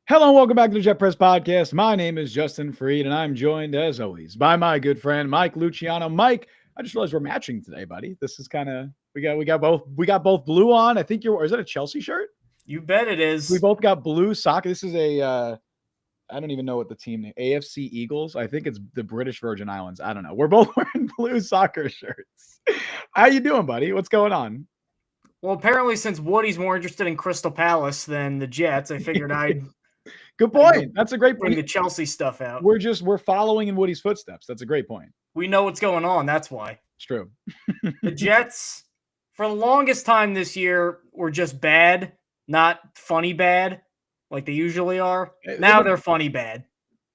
Hello and welcome back to the Jet Press Podcast. My name is Justin Fried, and I'm joined, as always, by my good friend Mike Luciano. Mike, I just realized we're matching today, buddy. This is kind of we got both blue on. I think is that a Chelsea shirt? You bet it We is. both got blue sock. This is a I don't even know what the team name. AFC Eagles. I think it's the British Virgin Islands. I don't know. We're both wearing blue soccer shirts. How you doing, buddy? What's going on? Well, apparently, since Woody's more interested in Crystal Palace than the Jets, I figured I'd Good point. That's a great bring point. the Chelsea stuff out. We're following in Woody's footsteps. That's a great point. We know what's going on. That's why. It's true. The Jets, for the longest time this year, were just bad, not funny bad, like they usually are. Now they're funny bad.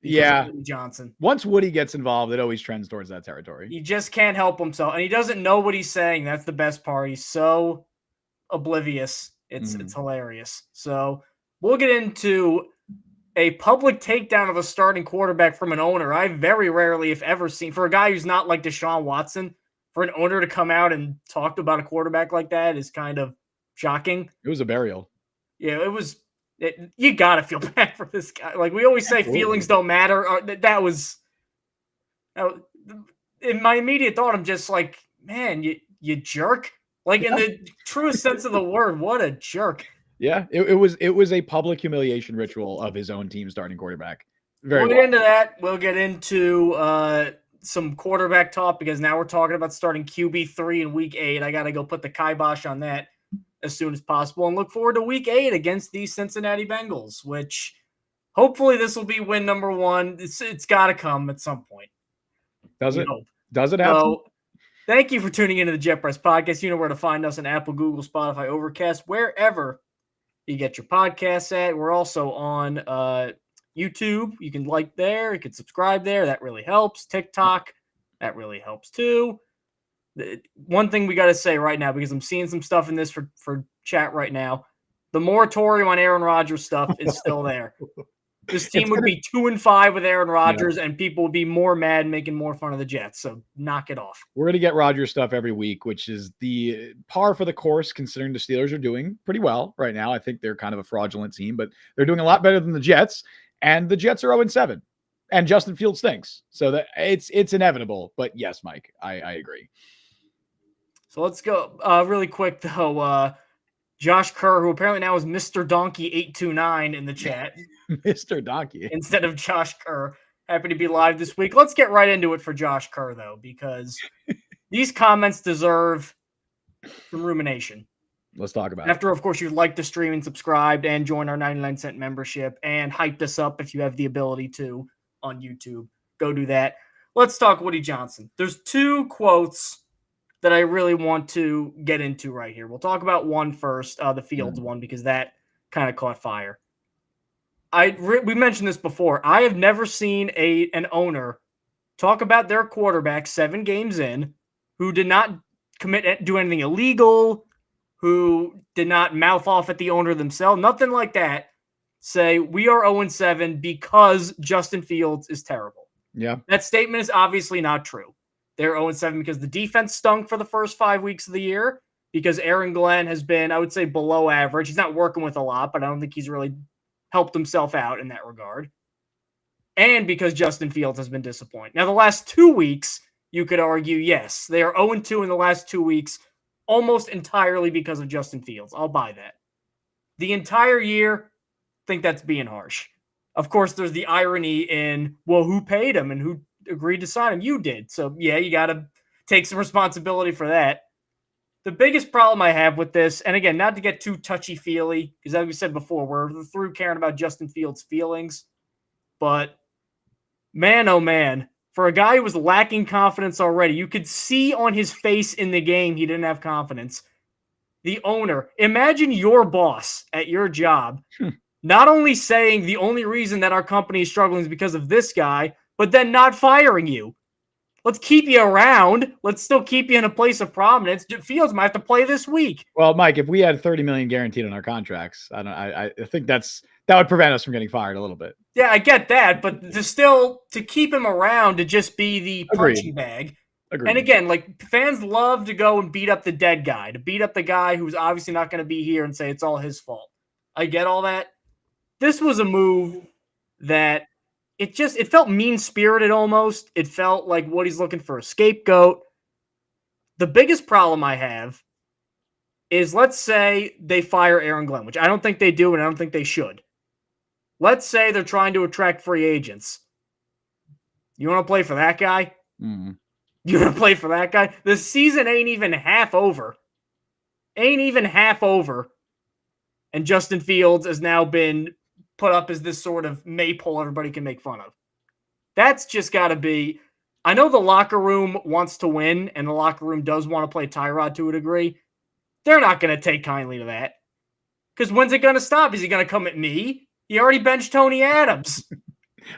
Yeah. Woody Johnson. Once Woody gets involved, it always trends towards that territory. He just can't help himself. And he doesn't know what he's saying. That's the best part. He's so oblivious. It's hilarious. So we'll get into a public takedown of a starting quarterback from an owner. I very rarely, if ever, seen, for a guy who's not like Deshaun Watson, for an owner to come out and talk about a quarterback like that is kind of shocking. It was a burial. Yeah, it was. You got to feel bad for this guy. Like we always say, Absolutely. Feelings don't matter. That was in my immediate thought. I'm just like, man, you jerk. Like in the truest sense of the word, what a jerk. Yeah, it was a public humiliation ritual of his own team starting quarterback. We'll get into that. We'll get into some quarterback talk because now we're talking about starting QB3 in Week 8. I got to go put the kibosh on that as soon as possible and look forward to Week 8 against the Cincinnati Bengals, which hopefully this will be win number 1. It's got to come at some point. Does it? Does it have to? Thank you for tuning into the Jet Press Podcast. You know where to find us on Apple, Google, Spotify, Overcast, wherever you get your podcasts at. We're also on YouTube. You can like there. You can subscribe there. That really helps. TikTok. That really helps too. One thing we got to say right now, because I'm seeing some stuff in this for chat right now, the moratorium on Aaron Rodgers stuff is still there. This team would be 2-5 with Aaron Rodgers, and people would be more mad making more fun of the Jets. So knock it off. We're going to get Rodgers stuff every week, which is the par for the course, considering the Steelers are doing pretty well right now. I think they're kind of a fraudulent team, but they're doing a lot better than the Jets, and the Jets are 0-7, and Justin Fields stinks. So that it's inevitable. But yes, Mike, I agree. So let's go really quick, though. Josh Kerr, who apparently now is Mr. Donkey 829 in the chat. Mr. Donkey. Instead of Josh Kerr. Happy to be live this week. Let's get right into it for Josh Kerr, though, because these comments deserve some rumination. Let's talk about it. After, of course, you like the stream and subscribed and join our 99-cent membership and hyped us up if you have the ability to on YouTube. Go do that. Let's talk Woody Johnson. There's 2 quotes that I really want to get into right here. We'll talk about one first, the Fields one, because that kind of caught fire. We mentioned this before. I have never seen an owner talk about their quarterback 7 games in who did not do anything illegal, who did not mouth off at the owner themselves, nothing like that. Say, we are 0-7 because Justin Fields is terrible. Yeah. That statement is obviously not true. They're 0-7 because the defense stunk for the first 5 weeks of the year, because Aaron Glenn has been, I would say, below average. He's not working with a lot, but I don't think he's really helped himself out in that regard. And because Justin Fields has been disappointing. Now, the last 2 weeks, you could argue, yes, they are 0-2 in the last 2 weeks, almost entirely because of Justin Fields. I'll buy that. The entire year, I think that's being harsh. Of course, there's the irony in, well, who paid him and who agreed to sign him? You did. So, yeah, you got to take some responsibility for that. The biggest problem I have with this, and again, not to get too touchy-feely, because as we said before, we're through caring about Justin Fields' feelings, but man, oh man, for a guy who was lacking confidence already, you could see on his face in the game he didn't have confidence. The owner, imagine your boss at your job not only saying the only reason that our company is struggling is because of this guy, but then not firing you. Let's keep you around. Let's still keep you in a place of prominence. Fields might have to play this week. Well, Mike, if we had $30 million guaranteed on our contracts, I think that would prevent us from getting fired a little bit. Yeah, I get that, but to keep him around to just be the punching bag. Agreed. And again, like, fans love to go and beat up the dead guy, to beat up the guy who's obviously not going to be here and say it's all his fault. I get all that. this was a move that it felt mean-spirited almost. It felt like Woody's looking for a scapegoat. The biggest problem I have is, let's say they fire Aaron Glenn, which I don't think they do, and I don't think they should. Let's say they're trying to attract free agents. You want to play for that guy? Mm. You want to play for that guy? The season ain't even half over. Ain't even half over. And Justin Fields has now been put up as this sort of maypole everybody can make fun of. That's just got to be... I know the locker room wants to win, and the locker room does want to play Tyrod to a degree. They're not going to take kindly to that. Because when's it going to stop? Is he going to come at me? He already benched Tony Adams.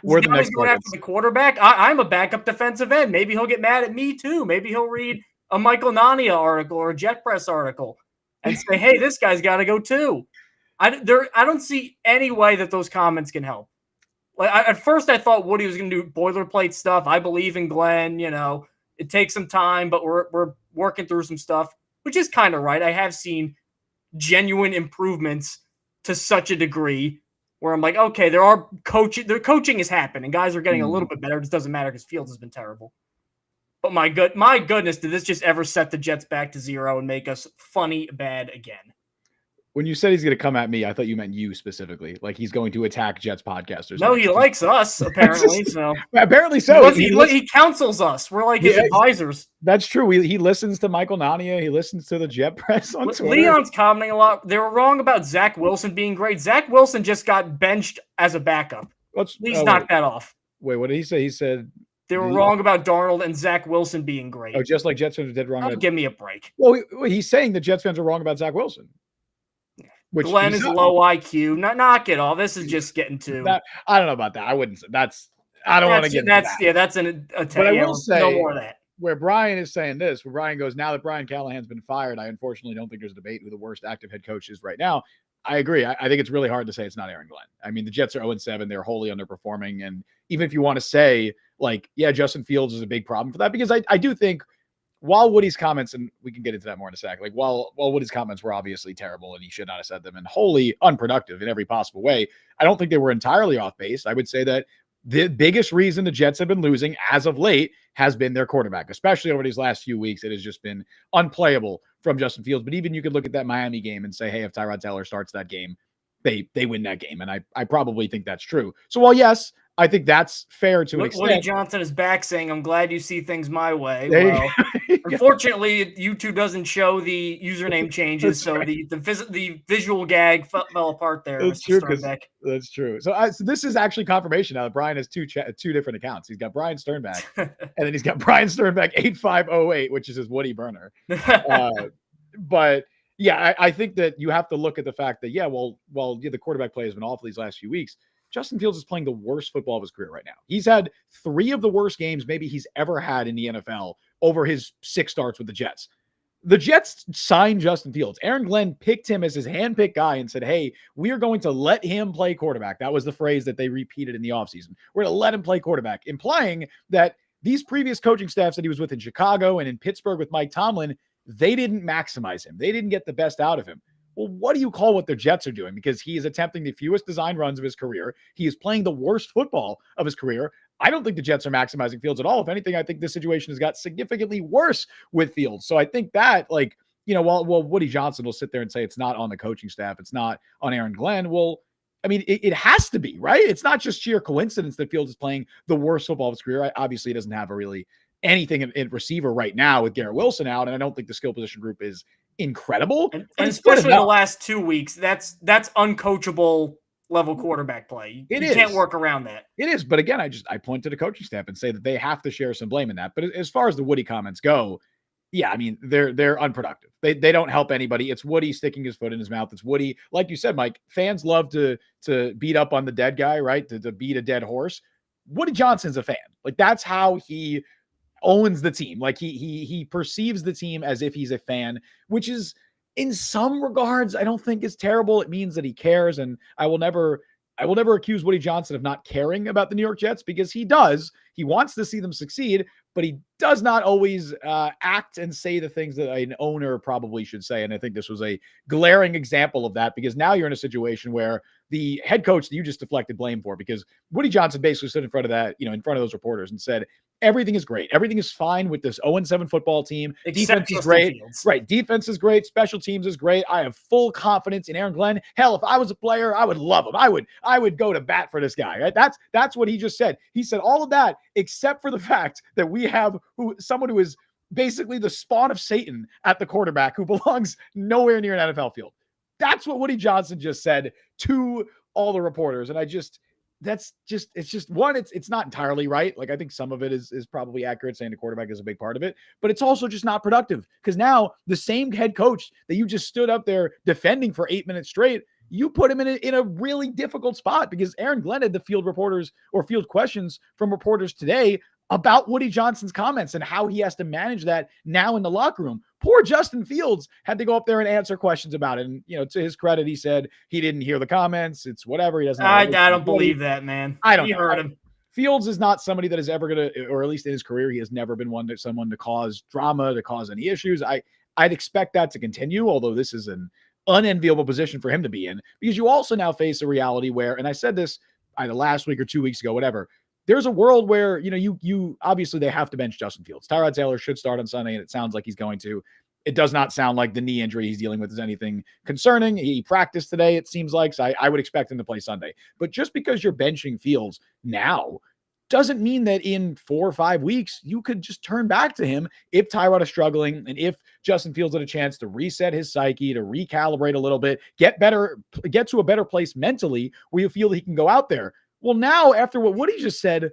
We're the next going after the quarterback. I'm a backup defensive end. Maybe he'll get mad at me too. Maybe he'll read a Michael Nania article or a Jet Press article and say, hey, this guy's got to go too. I don't see any way that those comments can help. Like at first I thought Woody was going to do boilerplate stuff. I believe in Glenn. You know, it takes some time, but we're working through some stuff, which is kind of right. I have seen genuine improvements to such a degree where I'm like, okay, their coaching is happening. Guys are getting a little bit better. It just doesn't matter because Fields has been terrible. But my goodness, did this just ever set the Jets back to 0 and make us funny bad again? When you said he's going to come at me, I thought you meant you specifically. Like he's going to attack Jets podcasters. No, he likes us, apparently. So apparently so. He counsels us. We're like his advisors. That's true. He listens to Michael Nania. He listens to the Jet Press on Twitter. Leon's commenting a lot. They were wrong about Zach Wilson being great. Zach Wilson just got benched as a backup. Please knock that off. Wait, what did he say? He said they were wrong about Darnold and Zach Wilson being great. Oh, just like Jets fans did wrong. Give me a break. Well, he's saying the Jets fans are wrong about Zach Wilson. Which Glenn is low IQ. Knock it all. This is just getting too. I don't know about that. I wouldn't say that's. I don't want to get into that. Yeah, that's an attack. But I will say no more of that. Where Brian is saying this, where Brian goes, now that Brian Callahan's been fired, I unfortunately don't think there's a debate who the worst active head coach is right now. I agree. I think it's really hard to say it's not Aaron Glenn. I mean, the Jets are 0-7. They're wholly underperforming. And even if you want to say, like, yeah, Justin Fields is a big problem for that, because I do think while Woody's comments, and we can get into that more in a sec, like while Woody's comments were obviously terrible and he should not have said them and wholly unproductive in every possible way, I don't think they were entirely off base. I would say that the biggest reason the Jets have been losing as of late has been their quarterback, especially over these last few weeks. It has just been unplayable from Justin Fields. But even you could look at that Miami game and say, hey, if Tyrod Taylor starts that game, they win that game. And I probably think that's true. So while yes, I think that's fair to an extent. Woody Johnson is back saying, I'm glad you see things my way. Well, unfortunately, YouTube doesn't show the username changes, so right. the visual gag fell apart there. That's true. That's true. So this is actually confirmation now that Brian has two different accounts. He's got Brian Sternback, and then he's got Brian Sternback 8508, which is his Woody burner. But yeah, I think that you have to look at the fact that, the quarterback play has been awful these last few weeks. Justin Fields is playing the worst football of his career right now. He's had 3 of the worst games maybe he's ever had in the NFL over his 6 starts with the Jets. The Jets signed Justin Fields. Aaron Glenn picked him as his handpicked guy and said, hey, we are going to let him play quarterback. That was the phrase that they repeated in the offseason. We're going to let him play quarterback, implying that these previous coaching staffs that he was with in Chicago and in Pittsburgh with Mike Tomlin, they didn't maximize him. They didn't get the best out of him. Well, what do you call what the Jets are doing? Because he is attempting the fewest design runs of his career. He is playing the worst football of his career. I don't think the Jets are maximizing Fields at all. If anything, I think this situation has got significantly worse with Fields. So I think that, while Woody Johnson will sit there and say it's not on the coaching staff, it's not on Aaron Glenn. Well, I mean, it has to be, right? It's not just sheer coincidence that Fields is playing the worst football of his career. Obviously, he doesn't have a really anything in receiver right now with Garrett Wilson out, and I don't think the skill position group is incredible. And especially in the last 2 weeks, that's uncoachable level quarterback play. You can't work around that. It is, but again, I point to the coaching staff and say that they have to share some blame in that. But as far as the Woody comments go, yeah, I mean, they're unproductive. They don't help anybody. It's Woody sticking his foot in his mouth. It's Woody, like you said, Mike, fans love to beat up on the dead guy, right? To beat a dead horse. Woody Johnson's a fan. Like, that's how he owns the team. Like he perceives the team as if he's a fan, which is in some regards, I don't think is terrible. It means that he cares. And I will never accuse Woody Johnson of not caring about the New York Jets, because he does. He wants to see them succeed, but he does not always act and say the things that an owner probably should say. And I think this was a glaring example of that, because now you're in a situation where the head coach that you just deflected blame for, because Woody Johnson basically stood in front of that, in front of those reporters and said, everything is great. Everything is fine with this 0-7 football team. Except Defense is Justin great. Fields. Right. Defense is great. Special teams is great. I have full confidence in Aaron Glenn. Hell, if I was a player, I would love him. I would go to bat for this guy. Right? That's what he just said. He said all of that, except for the fact that we have someone who is basically the spawn of Satan at the quarterback, who belongs nowhere near an NFL field. That's what Woody Johnson just said to all the reporters. And it's not entirely right. Like, I think some of it is probably accurate, saying the quarterback is a big part of it, but it's also just not productive, because now the same head coach that you just stood up there defending for 8 minutes straight, you put him in a really difficult spot, because Aaron Glenn had to field questions from reporters today about Woody Johnson's comments and how he has to manage that now in the locker room. Poor Justin Fields had to go up there and answer questions about it. And, to his credit, he said he didn't hear the comments. It's whatever. He doesn't. I don't believe that, man. I don't know. Heard him. Fields is not somebody that is ever going to, or at least in his career, he has never been someone to cause drama, to cause any issues. I'd expect that to continue, although this is an unenviable position for him to be in, because you also now face a reality where, and I said this either last week or 2 weeks ago, whatever, there's a world where, you obviously they have to bench Justin Fields. Tyrod Taylor should start on Sunday, and it sounds like he's going to. It does not sound like the knee injury he's dealing with is anything concerning. He practiced today, it seems like, so I would expect him to play Sunday. But just because you're benching Fields now doesn't mean that in 4 or 5 weeks you could just turn back to him if Tyrod is struggling, and if Justin Fields had a chance to reset his psyche, to recalibrate a little bit, get to a better place mentally where you feel he can go out there. Well, now, after what Woody just said,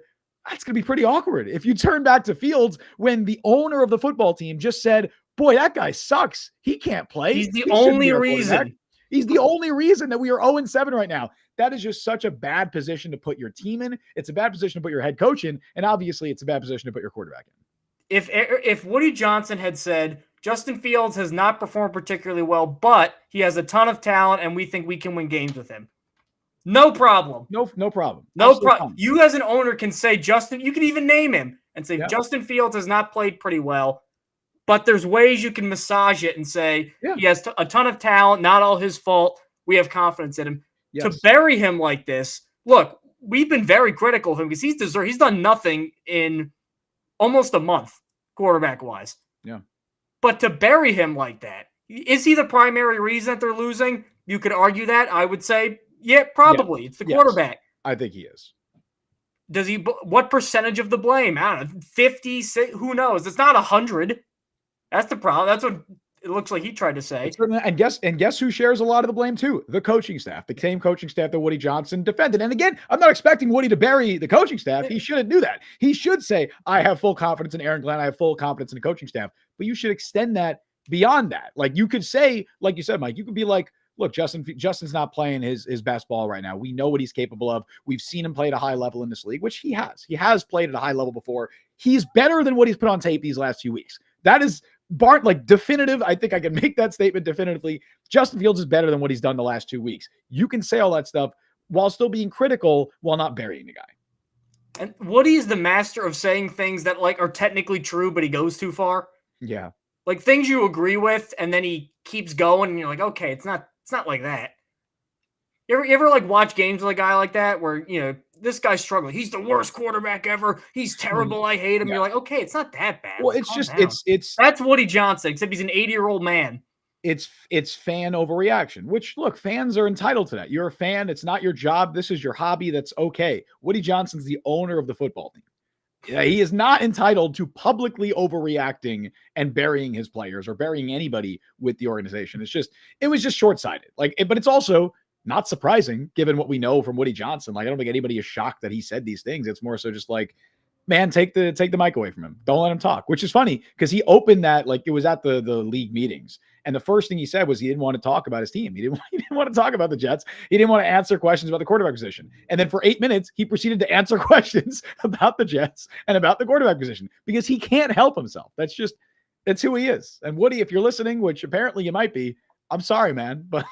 that's going to be pretty awkward if you turn back to Fields when the owner of the football team just said, boy, that guy sucks. He can't play. He's the only reason. He's the only reason that we are 0-7 right now. That is just such a bad position to put your team in. It's a bad position to put your head coach in. And obviously, it's a bad position to put your quarterback in. If Woody Johnson had said, Justin Fields has not performed particularly well, but he has a ton of talent and we think we can win games with him, no problem. No problem. No problem. You as an owner can say, Justin, you can even name him and say, Justin Fields has not played pretty well, but there's ways you can massage it and say, he has a ton of talent, not all his fault. We have confidence in him. Yes. To bury him like this, look, we've been very critical of him because he's done nothing in almost a month, quarterback-wise. Yeah. But to bury him like that, is he the primary reason that they're losing? You could argue that. I would say, yeah, probably. It's the quarterback. I think he is. Does he? What percentage of the blame? I don't know, 50, who knows? It's not 100. That's the problem. That's what it looks like he tried to say. And guess who shares a lot of the blame too? The coaching staff, the same coaching staff that Woody Johnson defended. And again, I'm not expecting Woody to bury the coaching staff. He shouldn't do that. He should say, I have full confidence in Aaron Glenn. I have full confidence in the coaching staff. But you should extend that beyond that. Like, you could say, like you said, Mike, you could be like, look, Justin's not playing his best ball right now. We know what he's capable of. We've seen him play at a high level in this league, which he has. He has played at a high level before. He's better than what he's put on tape these last few weeks. That is definitive. I think I can make that statement definitively. Justin Fields is better than what he's done the last 2 weeks. You can say all that stuff while still being critical, while not burying the guy. And Woody is the master of saying things that are technically true, but he goes too far. Yeah. Like things you agree with, and then he keeps going, and you're like, okay, it's not like that. You ever watch games with a guy like that where, this guy's struggling. He's the worst quarterback ever. He's terrible. I hate him. Yeah. You're like, okay, it's not that bad. Well, it's just, down. it's that's Woody Johnson, except he's an 80-year-old man. It's fan overreaction, which, look, fans are entitled to that. You're a fan. It's not your job. This is your hobby. That's okay. Woody Johnson's the owner of the football team. Yeah, he is not entitled to publicly overreacting and burying his players or burying anybody with the organization. It was just short-sighted. But it's also not surprising given what we know from Woody Johnson. I don't think anybody is shocked that he said these things. It's more so just man, take the mic away from him. Don't let him talk, which is funny because he opened that, it was at the league meetings. And the first thing he said was he didn't want to talk about his team. He didn't want to talk about the Jets. He didn't want to answer questions about the quarterback position. And then for 8 minutes, he proceeded to answer questions about the Jets and about the quarterback position because he can't help himself. That's who he is. And Woody, if you're listening, which apparently you might be, I'm sorry, man, but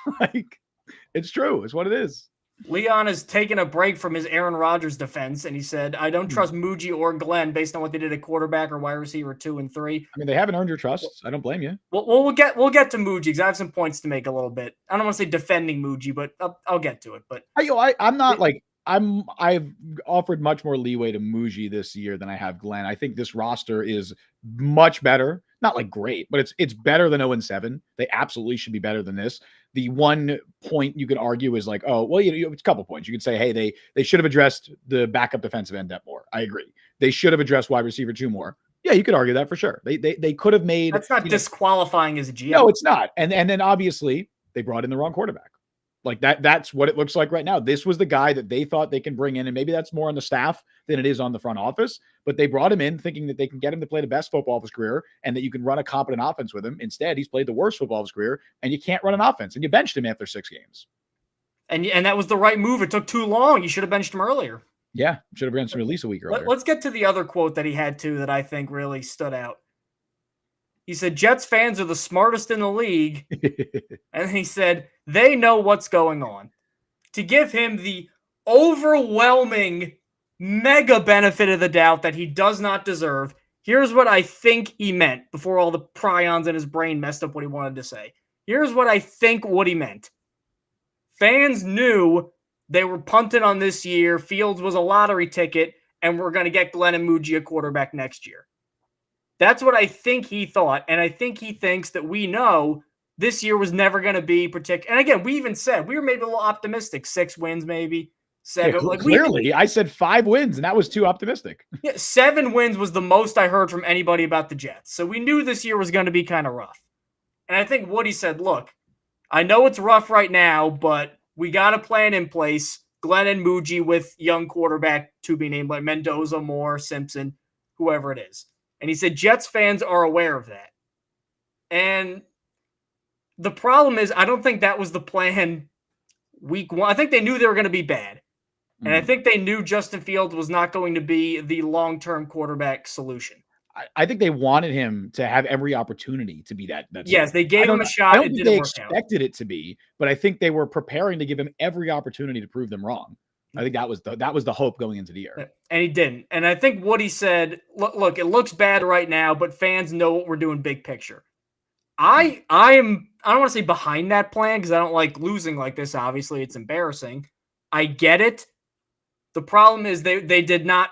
it's true. It's what it is. Leon has taken a break from his Aaron Rodgers defense, and he said, I don't trust Muji or Glenn based on what they did at quarterback or wide receiver 2 and 3. I mean, they haven't earned your trust. I don't blame you. We'll get to Muji because I have some points to make a little bit. I don't want to say defending Muji, but I'll get to it. But I'm not like I've offered much more leeway to Muji this year than I have Glenn. I think this roster is much better. Not like great, but it's better than 0-7. They absolutely should be better than this. The one point you could argue is like, oh, well, it's a couple points. You could say, hey, they should have addressed the backup defensive end depth more. I agree. They should have addressed wide receiver 2 more. Yeah, you could argue that for sure. They could have made. That's not disqualifying as a GM. No, it's not. And then obviously they brought in the wrong quarterback. Like that's what it looks like right now. This was the guy that they thought they can bring in, and maybe that's more on the staff than it is on the front office, but they brought him in thinking that they can get him to play the best football of his career and that you can run a competent offense with him. Instead, he's played the worst football of his career, and you can't run an offense, and you benched him after 6 games. And that was the right move. It took too long. You should have benched him earlier. Yeah, should have benched him at least a week earlier. Let's get to the other quote that he had too that I think really stood out. He said, Jets fans are the smartest in the league. And he said, they know what's going on. To give him the overwhelming mega benefit of the doubt that he does not deserve, here's what I think he meant before all the prions in his brain messed up what he wanted to say. Here's what I think what he meant. Fans knew they were punting on this year. Fields was a lottery ticket, and we're going to get Glenn and Muji a quarterback next year. That's what I think he thought, and I think he thinks that we know this year was never going to be particular. And again, we even said we were maybe a little optimistic, 6 wins, maybe 7. Yeah, clearly, I said 5 wins, and that was too optimistic. Yeah, 7 wins was the most I heard from anybody about the Jets. So we knew this year was going to be kind of rough. And I think Woody said, look, I know it's rough right now, but we got a plan in place. Glenn and Muji with young quarterback to be named, like Mendoza, Moore, Simpson, whoever it is. And he said Jets fans are aware of that. And the problem is, I don't think that was the plan week 1. I think they knew they were going to be bad. And I think they knew Justin Fields was not going to be the long-term quarterback solution. I think they wanted him to have every opportunity to be that. Yes, they gave him a shot. I don't think they expected it to be, but I think they were preparing to give him every opportunity to prove them wrong. I think that was the hope going into the year. And he didn't. And I think Woody said, look, it looks bad right now, but fans know what we're doing big picture. I don't want to say behind that plan because I don't like losing like this. Obviously, it's embarrassing. I get it. The problem is they did not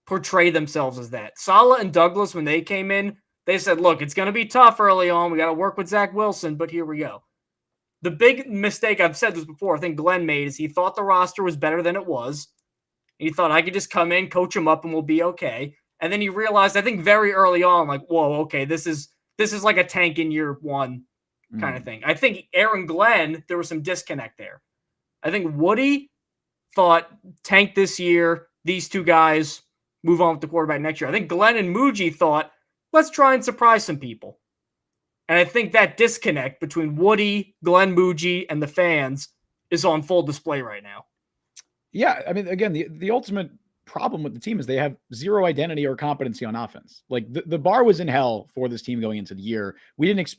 portray themselves as that. Saleh and Douglas, when they came in, they said, look, it's going to be tough early on. We got to work with Zach Wilson, but here we go. The big mistake, I've said this before, I think Glenn made, is he thought the roster was better than it was. He thought I could just come in, coach him up, and we'll be okay. And then he realized, I think very early on, like, whoa, okay, this is like a tank in year 1 kind of thing. I think Aaron Glenn, there was some disconnect there. I think Woody thought tank this year, these 2 guys move on with the quarterback next year. I think Glenn and Muji thought, let's try and surprise some people. And I think that disconnect between Woody, Glenn Muji, and the fans is on full display right now. Yeah, I mean, again, the ultimate problem with the team is they have zero identity or competency on offense. Like the bar was in hell for this team going into the year.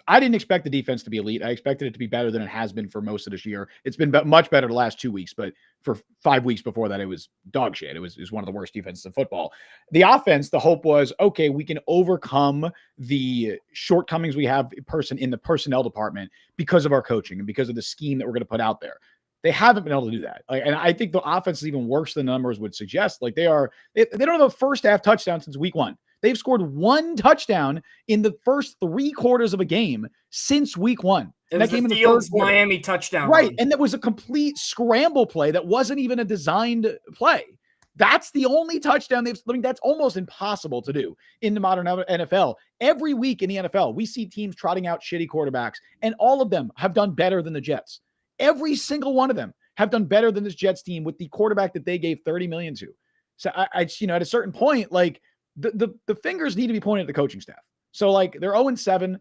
I didn't expect the defense to be elite. I expected it to be better than it has been for most of this year. It's been much better the last 2 weeks, but for 5 weeks before that, it was dog shit. It was one of the worst defenses in football. The offense, the hope was, okay, we can overcome the shortcomings we have in the personnel department because of our coaching and because of the scheme that we're going to put out there. They haven't been able to do that. And I think the offense is even worse than the numbers would suggest. Like they don't have a first half touchdown since week 1. They've scored 1 touchdown in the first 3 quarters of a game since week 1. It was the Fields Miami touchdown. Right. And that was a complete scramble play that wasn't even a designed play. That's the only touchdown that's almost impossible to do in the modern NFL. Every week in the NFL, we see teams trotting out shitty quarterbacks, and all of them have done better than the Jets. Every single one of them have done better than this Jets team with the quarterback that they gave $30 million to. So I at a certain point, like the fingers need to be pointed at the coaching staff. So like they're 0-7.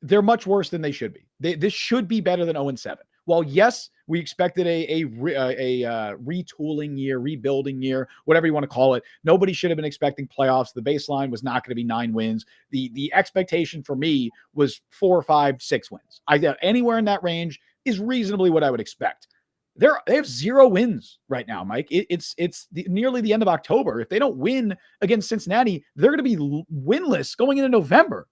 They're much worse than they should be. This should be better than 0-7. While yes, we expected a retooling year, rebuilding year, whatever you want to call it. Nobody should have been expecting playoffs. The baseline was not going to be 9 wins. The expectation for me was 4, 5, 6 wins. I thought anywhere in that range is reasonably what I would expect. They have 0 wins right now, Mike. It's nearly the end of October. If they don't win against Cincinnati, they're going to be winless going into November.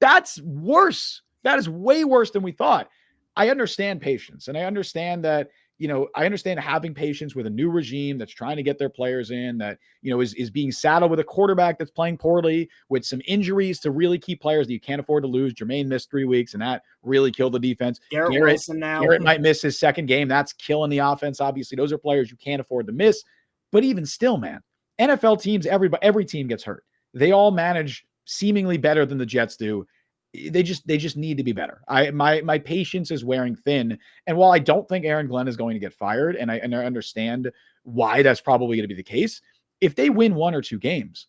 That's worse. That is way worse than we thought. I understand patience, and I understand that, I understand having patience with a new regime that's trying to get their players in, that, is being saddled with a quarterback that's playing poorly, with some injuries to really key players that you can't afford to lose. Jermaine missed 3 weeks, and that really killed the defense. Garrett Wilson now. Garrett might miss his second game. That's killing the offense. Obviously, those are players you can't afford to miss. But even still, man, NFL teams, every team gets hurt. They all manage seemingly better than the Jets do. They just need to be better. My patience is wearing thin. And while I don't think Aaron Glenn is going to get fired, and I understand why that's probably going to be the case, if they win 1 or 2 games,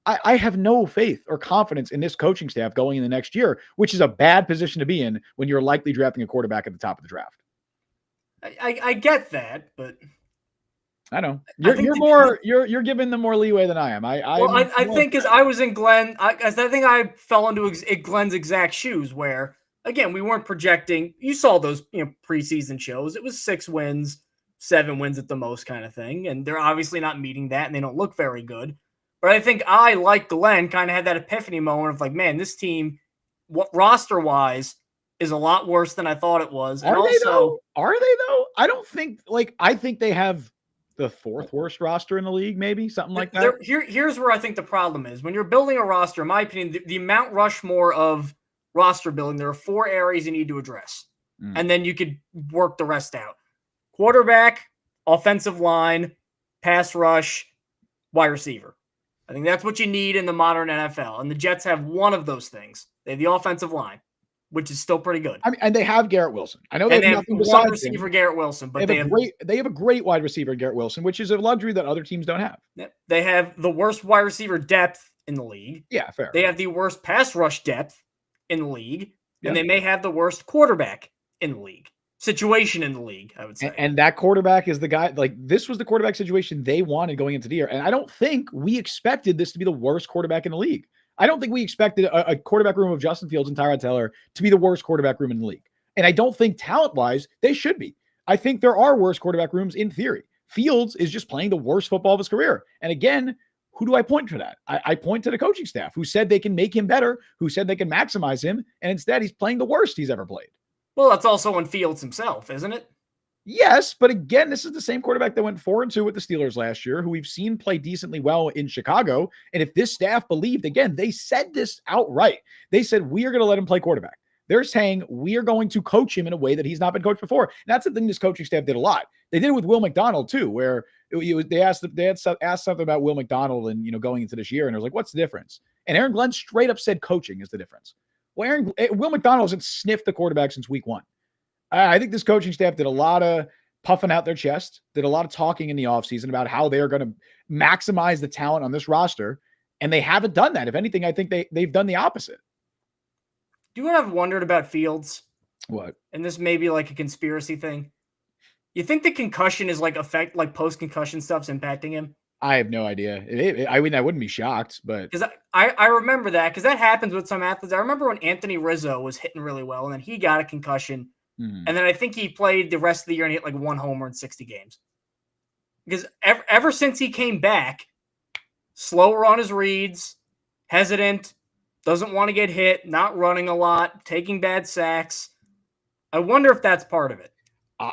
I have no faith or confidence in this coaching staff going in the next year, which is a bad position to be in when you're likely drafting a quarterback at the top of the draft. I get that, but I know you're giving them more leeway than I am. I think as I was in Glenn, I think I fell into Glenn's exact shoes where, again, we weren't projecting. You saw those preseason shows. It was 6 wins, 7 wins at the most kind of thing. And they're obviously not meeting that, and they don't look very good. But I think I, like Glenn, kind of had that epiphany moment of like, man, this team, roster-wise, is a lot worse than I thought it was. Are they though? I don't think, I think they have the 4th worst roster in the league, maybe something like that. Here's where I think the problem is. When you're building a roster, in my opinion, the Mount Rushmore of roster building, there are 4 areas you need to address. And then you could work the rest out. Quarterback, offensive line, pass rush, wide receiver. I think that's what you need in the modern NFL. And the Jets have one of those things. They have the offensive line, which is still pretty good. I mean, and they have Garrett Wilson. I know they have one receiver, Garrett Wilson, but they have a great wide receiver, Garrett Wilson, which is a luxury that other teams don't have. They have the worst wide receiver depth in the league. Yeah, fair. They have the worst pass rush depth in the league, and they may have the worst quarterback in the league. Situation in the league, I would say. And that quarterback is the guy, this was the quarterback situation they wanted going into the year. And I don't think we expected this to be the worst quarterback in the league. I don't think we expected a quarterback room of Justin Fields and Tyrod Taylor to be the worst quarterback room in the league. And I don't think talent-wise they should be. I think there are worse quarterback rooms in theory. Fields is just playing the worst football of his career. And again, who do I point to that? I point to the coaching staff who said they can make him better, who said they can maximize him, and instead he's playing the worst he's ever played. Well, that's also on Fields himself, isn't it? Yes, but again, this is the same quarterback that went 4-2 with the Steelers last year, who we've seen play decently well in Chicago. And if this staff believed, again, they said this outright. They said, we are going to let him play quarterback. They're saying we are going to coach him in a way that he's not been coached before. And that's the thing this coaching staff did a lot. They did it with Will McDonald too, where they asked something about Will McDonald and going into this year, and it was like, what's the difference? And Aaron Glenn straight up said coaching is the difference. Well, Will McDonald hasn't sniffed the quarterback since week 1. I think this coaching staff did a lot of puffing out their chest, did a lot of talking in the offseason about how they are going to maximize the talent on this roster, and they haven't done that. If anything, I think they've done the opposite. Do you know what I've wondered about Fields? What? And this may be like a conspiracy thing. You think the concussion is post-concussion stuff's impacting him? I have no idea. I mean, I wouldn't be shocked, but because I remember that because that happens with some athletes. I remember when Anthony Rizzo was hitting really well, and then he got a concussion, and then I think he played the rest of the year and hit like 1 homer in 60 games. Because ever since he came back, slower on his reads, hesitant, doesn't want to get hit, not running a lot, taking bad sacks. I wonder if that's part of it.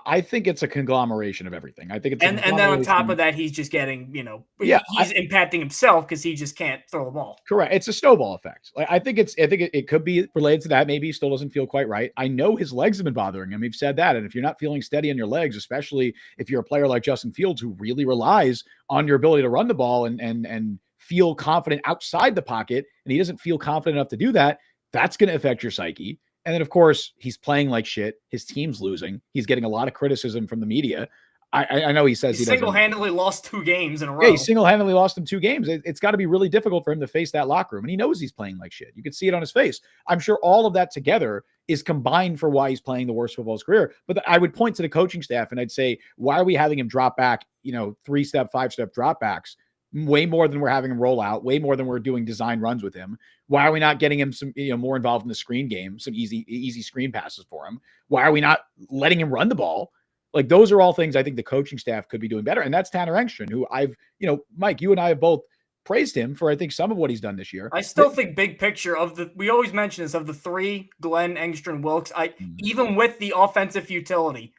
I think it's a conglomeration of everything. I think it's and then on top of that, he's just getting, he's impacting himself because he just can't throw the ball. Correct. It's a snowball effect. I think it could be related to that. Maybe he still doesn't feel quite right. I know his legs have been bothering him. We've said that. And if you're not feeling steady on your legs, especially if you're a player like Justin Fields, who really relies on your ability to run the ball and feel confident outside the pocket, and he doesn't feel confident enough to do that, that's going to affect your psyche. And then, of course, he's playing like shit. His team's losing. He's getting a lot of criticism from the media. I know he says he single-handedly lost 2 games in a row. Yeah, he single-handedly lost him 2 games. It's got to be really difficult for him to face that locker room. And he knows he's playing like shit. You can see it on his face. I'm sure all of that together is combined for why he's playing the worst football of his career. But I would point to the coaching staff and I'd say, why are we having him drop back, 3-step, 5-step drop backs? Way more than we're having him roll out, way more than we're doing design runs with him. Why are we not getting him some, more involved in the screen game, some easy screen passes for him? Why are we not letting him run the ball? Like those are all things I think the coaching staff could be doing better. And that's Tanner Engstrand, who Mike, you and I have both praised him for, I think, some of what he's done this year. I still think big picture we always mention this, of the three, Glenn, Engstrand, Wilkes, even with the offensive futility,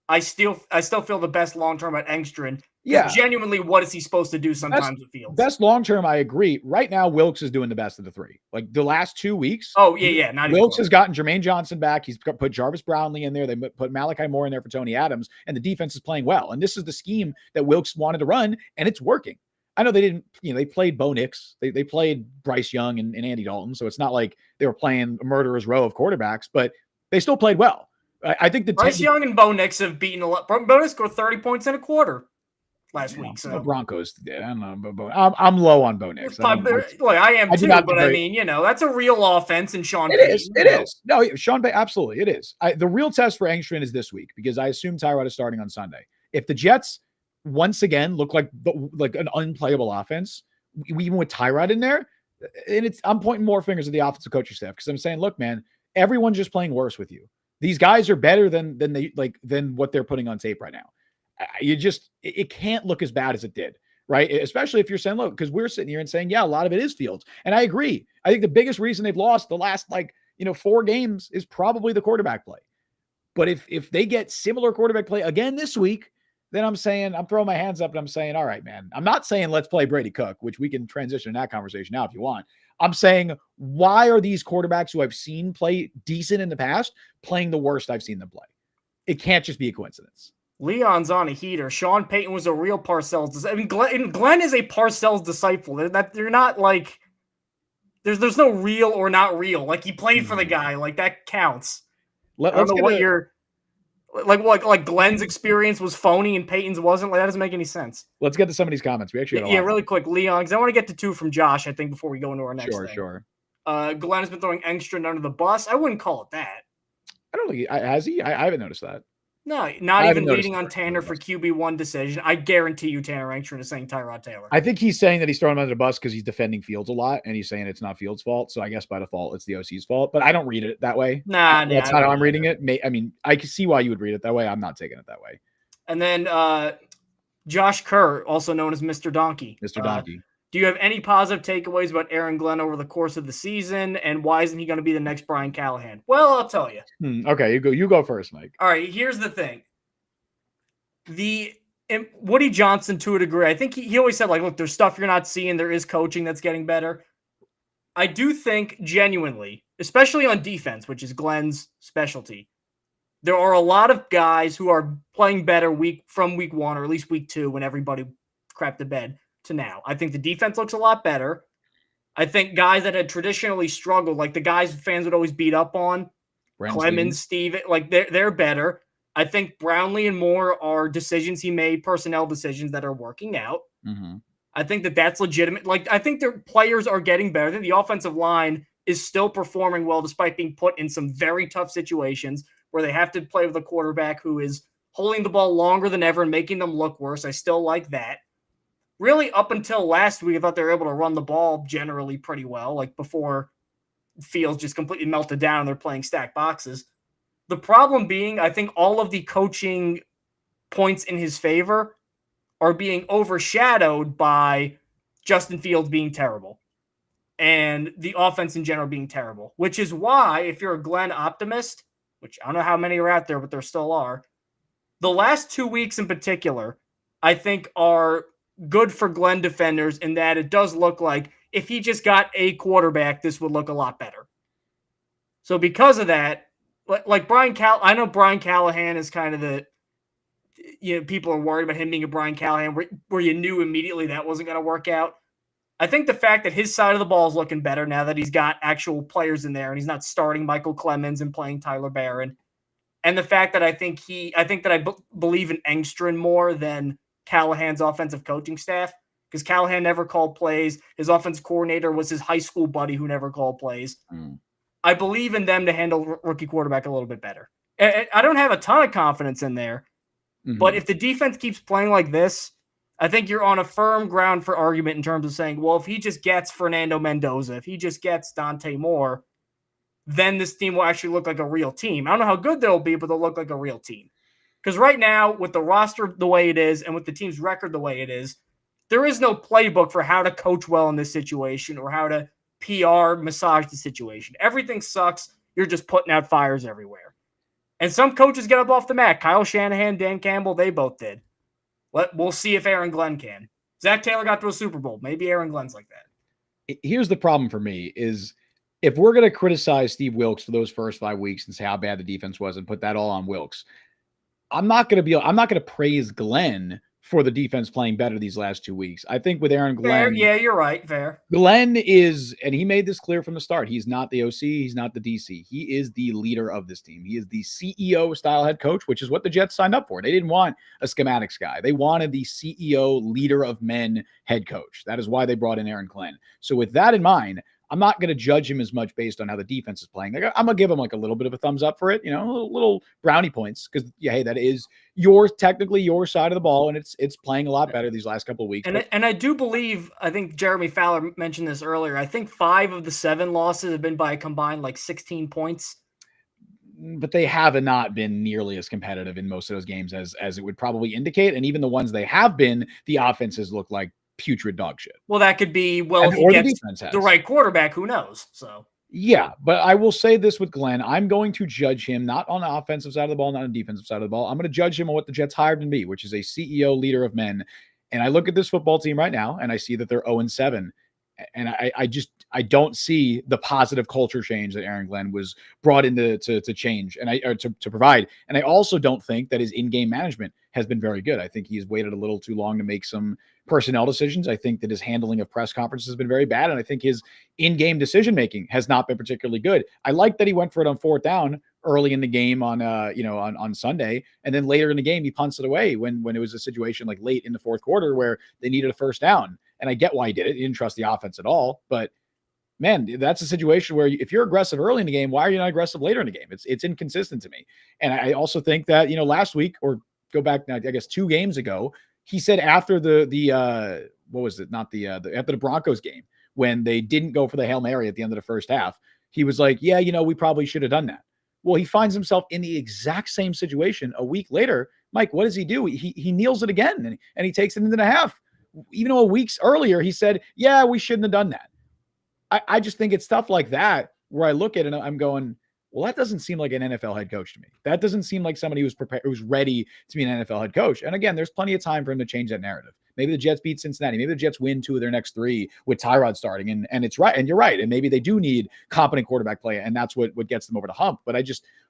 I still feel the best long-term at Engstrand. Yeah. Genuinely, what is he supposed to do sometimes with Fields? Best long-term, I agree. Right now, Wilkes is doing the best of the three. Like the last 2 weeks. Oh, yeah. Wilkes has gotten Jermaine Johnson back. He's put Jarvis Brownlee in there. They put Malachi Moore in there for Tony Adams, and the defense is playing well. And this is the scheme that Wilkes wanted to run, and it's working. I know they didn't, they played Bo Nix. They played Bryce Young and Andy Dalton. So it's not like they were playing a murderer's row of quarterbacks, but they still played well. I think the Bryce Young and Bo Nix have beaten a lot. Bo Nix scored 30 points in a quarter last week. So Broncos, I don't know. I'm low on Bo Nix. I am too, but I mean, that's a real offense in Sean Payton. It is. No, Sean Payton, absolutely, it is. The real test for Engstrand is this week, because I assume Tyrod is starting on Sunday. If the Jets once again look like an unplayable offense, even with Tyrod in there, and I'm pointing more fingers at the offensive coaching staff, because I'm saying, look, man, everyone's just playing worse with you. These guys are better than what they're putting on tape right now. It can't look as bad as it did, right? Especially if you're saying, look, because we're sitting here and saying, yeah, a lot of it is Fields. And I agree. I think the biggest reason they've lost the last 4 games is probably the quarterback play. But if they get similar quarterback play again this week, then I'm throwing my hands up and I'm saying, all right, man, I'm not saying let's play Brady Cook, which we can transition in that conversation now if you want. I'm saying, why are these quarterbacks who I've seen play decent in the past playing the worst I've seen them play? It can't just be a coincidence. Leon's on a heater. Sean Payton was a real Parcells. I mean, Glenn is a Parcells disciple. They're not like there's no real or not real. Like, he played for the guy. Like, that counts. I don't know what you're like Glenn's experience was phony and Peyton's wasn't. Like, that doesn't make any sense. Let's get to some of these comments. We actually really quick, Leon, because I want to get to 2 from Josh, I think, before we go into our next thing. Sure. Glenn has been throwing Engstrand under the bus. I wouldn't call it that. I don't think has he? I haven't noticed that. No, not even leading on Tanner for QB1 decision. I guarantee you Tanner Engstrand is saying Tyrod Taylor. I think he's saying that he's throwing him under the bus because he's defending Fields a lot, and he's saying it's not Fields' fault. So I guess by default, it's the OC's fault. But I don't read it that way. That's not how I'm reading it. I mean, I can see why you would read it that way. I'm not taking it that way. And then Josh Kerr, also known as Mr. Donkey. Mr. Donkey. Do you have any positive takeaways about Aaron Glenn over the course of the season, and why isn't he going to be the next Brian Callahan? Well, I'll tell you. Okay, you go first, Mike. All right, here's the thing. Woody Johnson, to a degree, I think he always said, like, look, there's stuff you're not seeing. There is coaching that's getting better. I do think genuinely, especially on defense, which is Glenn's specialty, there are a lot of guys who are playing better from week 1 or at least week 2 when everybody crapped the bed to now. I think the defense looks a lot better. I think guys that had traditionally struggled, like the guys fans would always beat up on, Clemens, Steve, like they're better. I think Brownlee and Moore are decisions he made, personnel decisions that are working out. Mm-hmm. I think that's legitimate. Like, I think their players are getting better. I think the offensive line is still performing well despite being put in some very tough situations where they have to play with a quarterback who is holding the ball longer than ever and making them look worse. I still like that. Really, up until last week, I thought they were able to run the ball generally pretty well, like before Fields just completely melted down and they're playing stacked boxes. The problem being, I think all of the coaching points in his favor are being overshadowed by Justin Fields being terrible and the offense in general being terrible, which is why, if you're a Glenn optimist, which I don't know how many are out there, but there still are, the last 2 weeks in particular, I think are good for Glenn defenders in that it does look like if he just got a quarterback, this would look a lot better. So because of that, like I know Brian Callahan is kind of people are worried about him being a Brian Callahan where you knew immediately that wasn't going to work out. I think the fact that his side of the ball is looking better now that he's got actual players in there and he's not starting Michael Clemens and playing Tyler Barron, and the fact that I believe in Engstrand more than Callahan's offensive coaching staff, because Callahan never called plays. His offensive coordinator was his high school buddy who never called plays. I believe in them to handle rookie quarterback a little bit better. I don't have a ton of confidence in there, but if the defense keeps playing like this, I think you're on a firm ground for argument in terms of saying, well, if he just gets Fernando Mendoza, if he just gets Dante Moore, then this team will actually look like a real team. I don't know how good they'll be, but they'll look like a real team. Because right now, with the roster the way it is and with the team's record the way it is, there is no playbook for how to coach well in this situation or how to PR massage the situation. Everything sucks. You're just putting out fires everywhere. And some coaches get up off the mat. Kyle Shanahan, Dan Campbell, they both did. We'll see if Aaron Glenn can. Zach Taylor got to a Super Bowl. Maybe Aaron Glenn's like that. Here's the problem for me is if we're going to criticize Steve Wilks for those first 5 weeks and say how bad the defense was and put that all on Wilks, I'm not going to praise Glenn for the defense playing better these last 2 weeks. I think with Aaron Glenn. Fair. Yeah, you're right. Fair. Glenn is, and he made this clear from the start, he's not the OC, he's not the DC. He is the leader of this team. He is the CEO style head coach, which is what the Jets signed up for. They didn't want a schematics guy. They wanted the CEO, leader of men head coach. That is why they brought in Aaron Glenn. So with that in mind, I'm not going to judge him as much based on how the defense is playing. I'm going to give him like a little bit of a thumbs up for it, little brownie points because, yeah, hey, that is technically your side of the ball, and it's playing a lot better these last couple of weeks. And I do believe, I think Jeremy Fowler mentioned this earlier, I think 5 of the 7 losses have been by a combined like 16 points. But they have not been nearly as competitive in most of those games as it would probably indicate. And even the ones they have been, the offenses look like putrid dog shit. Well, that could be, if he gets the right quarterback, who knows? So yeah, but I will say this with Glenn. I'm going to judge him not on the offensive side of the ball, not on the defensive side of the ball. I'm going to judge him on what the Jets hired him to be, which is a CEO, leader of men. And I look at this football team right now, and I see that they're 0-7. And I don't see the positive culture change that Aaron Glenn was brought in to change and to provide. And I also don't think that his in-game management has been very good. I think he's waited a little too long to make some personnel decisions. I think that his handling of press conferences has been very bad. And I think his in-game decision-making has not been particularly good. I like that he went for it on 4th down early in the game on Sunday. And then later in the game, he punts it away when it was a situation like late in the 4th quarter where they needed a 1st down. And I get why he did it. He didn't trust the offense at all. But man, that's a situation where if you're aggressive early in the game, why are you not aggressive later in the game? It's inconsistent to me. And I also think that, last week, or go back, I guess 2 games ago, he said after after the Broncos game, when they didn't go for the Hail Mary at the end of the first half, he was like, yeah, we probably should have done that. Well, he finds himself in the exact same situation a week later. Mike, what does he do? He kneels it again and he takes it into the half. Even though weeks earlier he said, yeah, we shouldn't have done that. I just think it's stuff like that where I look at it and I'm going, well, that doesn't seem like an NFL head coach to me. That doesn't seem like somebody who's prepared, who's ready to be an NFL head coach. And again, there's plenty of time for him to change that narrative. Maybe the Jets beat Cincinnati. Maybe the Jets win 2 of their next 3 with Tyrod starting. And it's right. And you're right. And maybe they do need competent quarterback play. And that's what gets them over the hump. But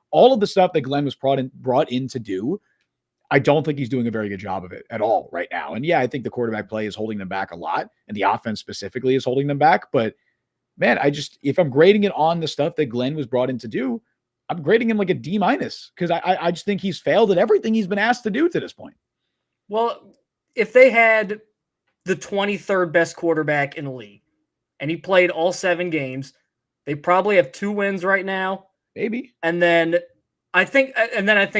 all of the stuff that Glenn was brought in to do, I don't think he's doing a very good job of it at all right now. And yeah, I think the quarterback play is holding them back a lot. And the offense specifically is holding them back. But man, if I'm grading it on the stuff that Glenn was brought in to do, I'm grading him like a D- because I just think he's failed at everything he's been asked to do to this point. Well, if they had the 23rd best quarterback in the league and he played all 7 games, they probably have 2 wins right now. Maybe. And then I think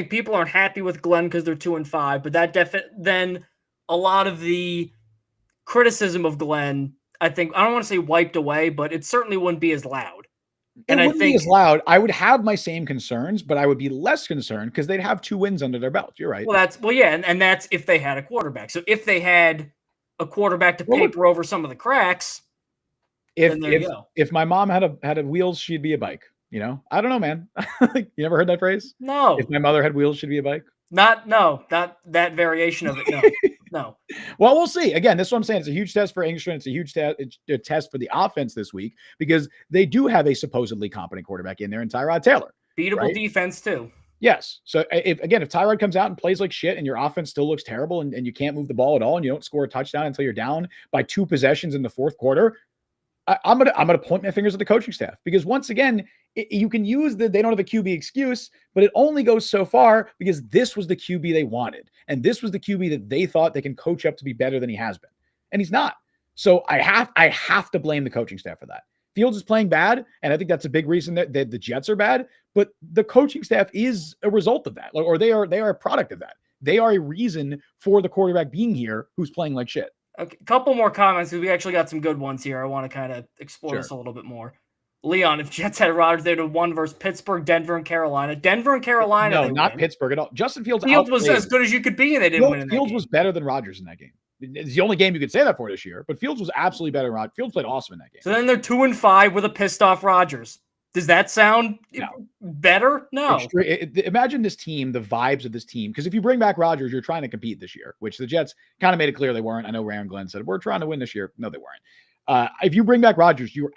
people aren't happy with Glenn because they're 2-5, but then a lot of the criticism of Glenn, I don't want to say wiped away, but it certainly wouldn't be as loud. It wouldn't be as loud. I would have my same concerns, but I would be less concerned because they'd have 2 wins under their belt. You're right. And that's if they had a quarterback. So if they had a quarterback to paper over some of the cracks, then there you go. If my mom had a wheels, she'd be a bike. I don't know, man. You never heard that phrase? No. If my mother had wheels, she'd be a bike. Not that variation of it. No. No. Well, we'll see. Again, this is what I'm saying. It's a huge test for Engstrand. It's a huge test for the offense this week because they do have a supposedly competent quarterback in there in Tyrod Taylor. Beatable defense too. Yes. So if Tyrod comes out and plays like shit and your offense still looks terrible and you can't move the ball at all and you don't score a touchdown until you're down by 2 possessions in the 4th quarter, I'm gonna point my fingers at the coaching staff because once again, you can use they don't have a QB excuse, but it only goes so far because this was the QB they wanted. And this was the QB that they thought they can coach up to be better than he has been. And he's not. So I have to blame the coaching staff for that. Fields is playing bad. And I think that's a big reason that the Jets are bad, but the coaching staff is a result of that, or they are a product of that. They are a reason for the quarterback being here who's playing like shit. Okay, a couple more comments because we actually got some good ones here. I want to kind of explore this a little bit more. Leon, if Jets had Rodgers, they'd have won versus Pittsburgh, Denver, and Carolina. Denver and Carolina, No, they not win. Pittsburgh at all. Justin Fields was as good as you could be, and they didn't win in that Fields game. was better than Rodgers in that game. It's the only game you could say that for this year, but Fields was absolutely better than Rodgers. Fields played awesome in that game. So then they're 2-5 with a pissed off Rodgers. Does that sound better? No. Imagine this team, the vibes of this team. Because if you bring back Rodgers, you're trying to compete this year, which the Jets kind of made it clear they weren't. I know Aaron Glenn said, we're trying to win this year. No, they weren't. If you bring back Rodgers, you're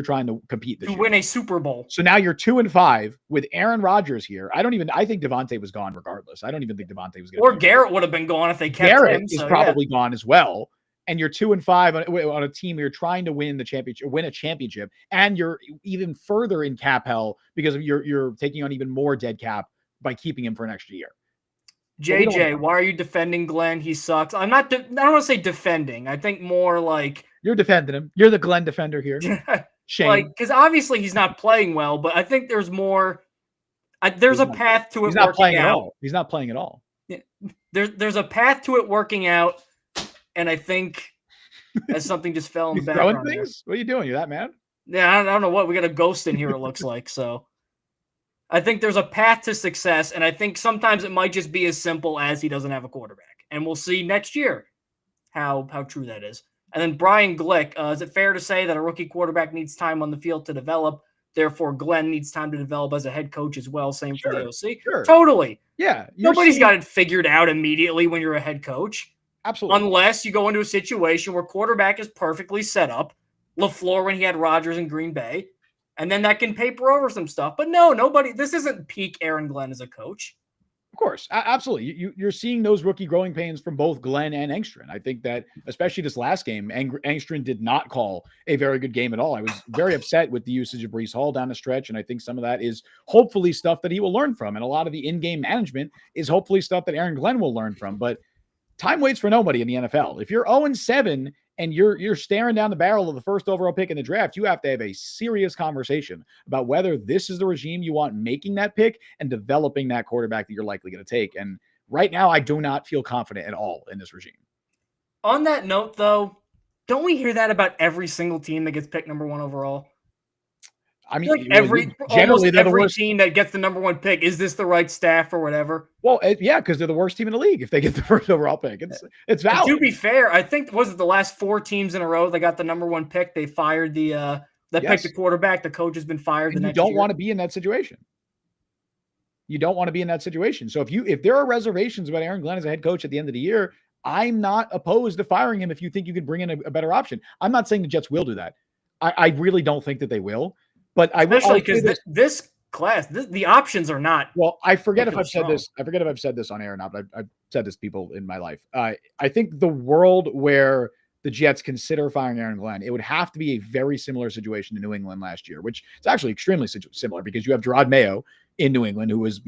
trying to compete this year. Win a Super Bowl. So now you're 2-5 with Aaron Rodgers here. I think Devontae was gone regardless. I don't even think Devontae was going to. Or Garrett would have been gone if they kept Garrett him. is probably gone as well. And you're 2-5 on a team you're trying to win the championship, win a championship, and you're even further in cap hell because you're taking on even more dead cap by keeping him for an extra year. JJ, why are you defending Glenn? He sucks. I don't want to say defending. I think more like you're defending him. You're the Glenn defender here. Shame. Because obviously he's not playing well, but I think there's more. There's a path to it. He's not playing at all. He's not playing at all. Yeah. There's a path to it working out. And I think as something just fell in the background. Things? What are you doing? You're that mad? Yeah, I don't know what. We got a ghost in here, it looks like. So I think there's a path to success, and I think sometimes it might just be as simple as he doesn't have a quarterback. And we'll see next year how true that is. And then Brian Glick, is it fair to say that a rookie quarterback needs time on the field to develop? Therefore, Glenn needs time to develop as a head coach as well. Same for the OC. Sure. Totally. Yeah. Nobody's got it figured out immediately when you're a head coach. Absolutely. Unless you go into a situation where quarterback is perfectly set up, LaFleur when he had Rodgers in Green Bay, and then that can paper over some stuff. But no, this isn't peak Aaron Glenn as a coach. Of course. Absolutely. You're seeing those rookie growing pains from both Glenn and Engstrand. I think that, especially this last game, Engstrand did not call a very good game at all. I was very upset with the usage of Breece Hall down the stretch, and I think some of that is hopefully stuff that he will learn from. And a lot of the in-game management is hopefully stuff that Aaron Glenn will learn from. But time waits for nobody in the NFL. If you're 0-7 and you're staring down the barrel of the first overall pick in the draft, you have to have a serious conversation about whether this is the regime you want making that pick and developing that quarterback that you're likely going to take. And right now, I do not feel confident at all in this regime. On that note, though, don't we hear that about every single team that gets picked number 1 overall? I mean, almost every team that gets the number 1 pick. Is this the right staff or whatever? Well, yeah, because they're the worst team in the league if they get the first overall pick. It's valid. To be fair, I think was it the last 4 teams in a row that got the number 1 pick? They fired picked the quarterback. The coach has been fired. You don't want to be in that situation. You don't want to be in that situation. So if there are reservations about Aaron Glenn as a head coach at the end of the year, I'm not opposed to firing him if you think you could bring in a better option. I'm not saying the Jets will do that. I really don't think that they will. But especially because this class, the options are not. Well, I forget if I've said this. I forget if I've said this on air or not, but I've said this to people in my life. I think the world where the Jets consider firing Aaron Glenn, it would have to be a very similar situation to New England last year, which is actually extremely similar because you have Gerard Mayo in New England, who was,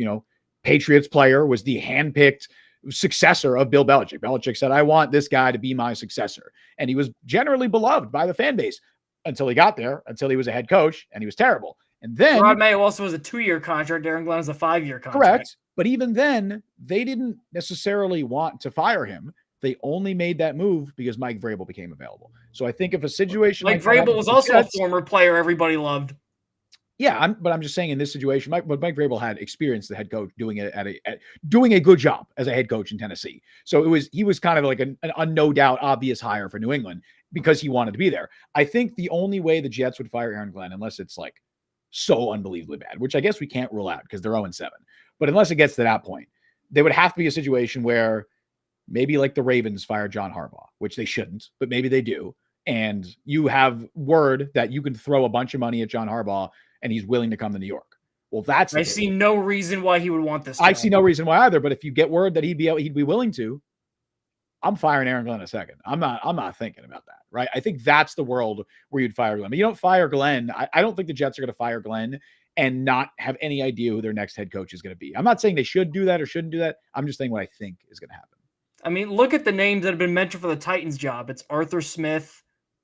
Patriots player, was the handpicked successor of Bill Belichick. Belichick said, I want this guy to be my successor. And he was generally beloved by the fan base until he got there, until he was a head coach, and he was terrible. And then Rod Mayo also was a 2-year contract. Aaron Glenn was a 5-year contract. Correct. But even then, they didn't necessarily want to fire him. They only made that move because Mike Vrabel became available. So I think if a situation Mike Vrabel was also a former player everybody loved. Yeah, but I'm just saying in this situation, Mike Vrabel had experience, the head coach, doing it doing a good job as a head coach in Tennessee. So he was kind of like a no doubt obvious hire for New England because he wanted to be there. I think the only way the Jets would fire Aaron Glenn, unless it's like so unbelievably bad, which I guess we can't rule out because they're 0-7, but unless it gets to that point, they would have to be a situation where maybe like the Ravens fire John Harbaugh, which they shouldn't, but maybe they do. And you have word that you can throw a bunch of money at John Harbaugh and he's willing to come to New York. Well, I see no reason why he would want this. I see no reason why either. But if you get word that he'd be willing to, I'm firing Aaron Glenn in a second. I'm not thinking about that, right? I think that's the world where you'd fire Glenn. But you don't fire Glenn. I don't think the Jets are going to fire Glenn and not have any idea who their next head coach is going to be. I'm not saying they should do that or shouldn't do that. I'm just saying what I think is going to happen. I mean, look at the names that have been mentioned for the Titans job. It's Arthur Smith,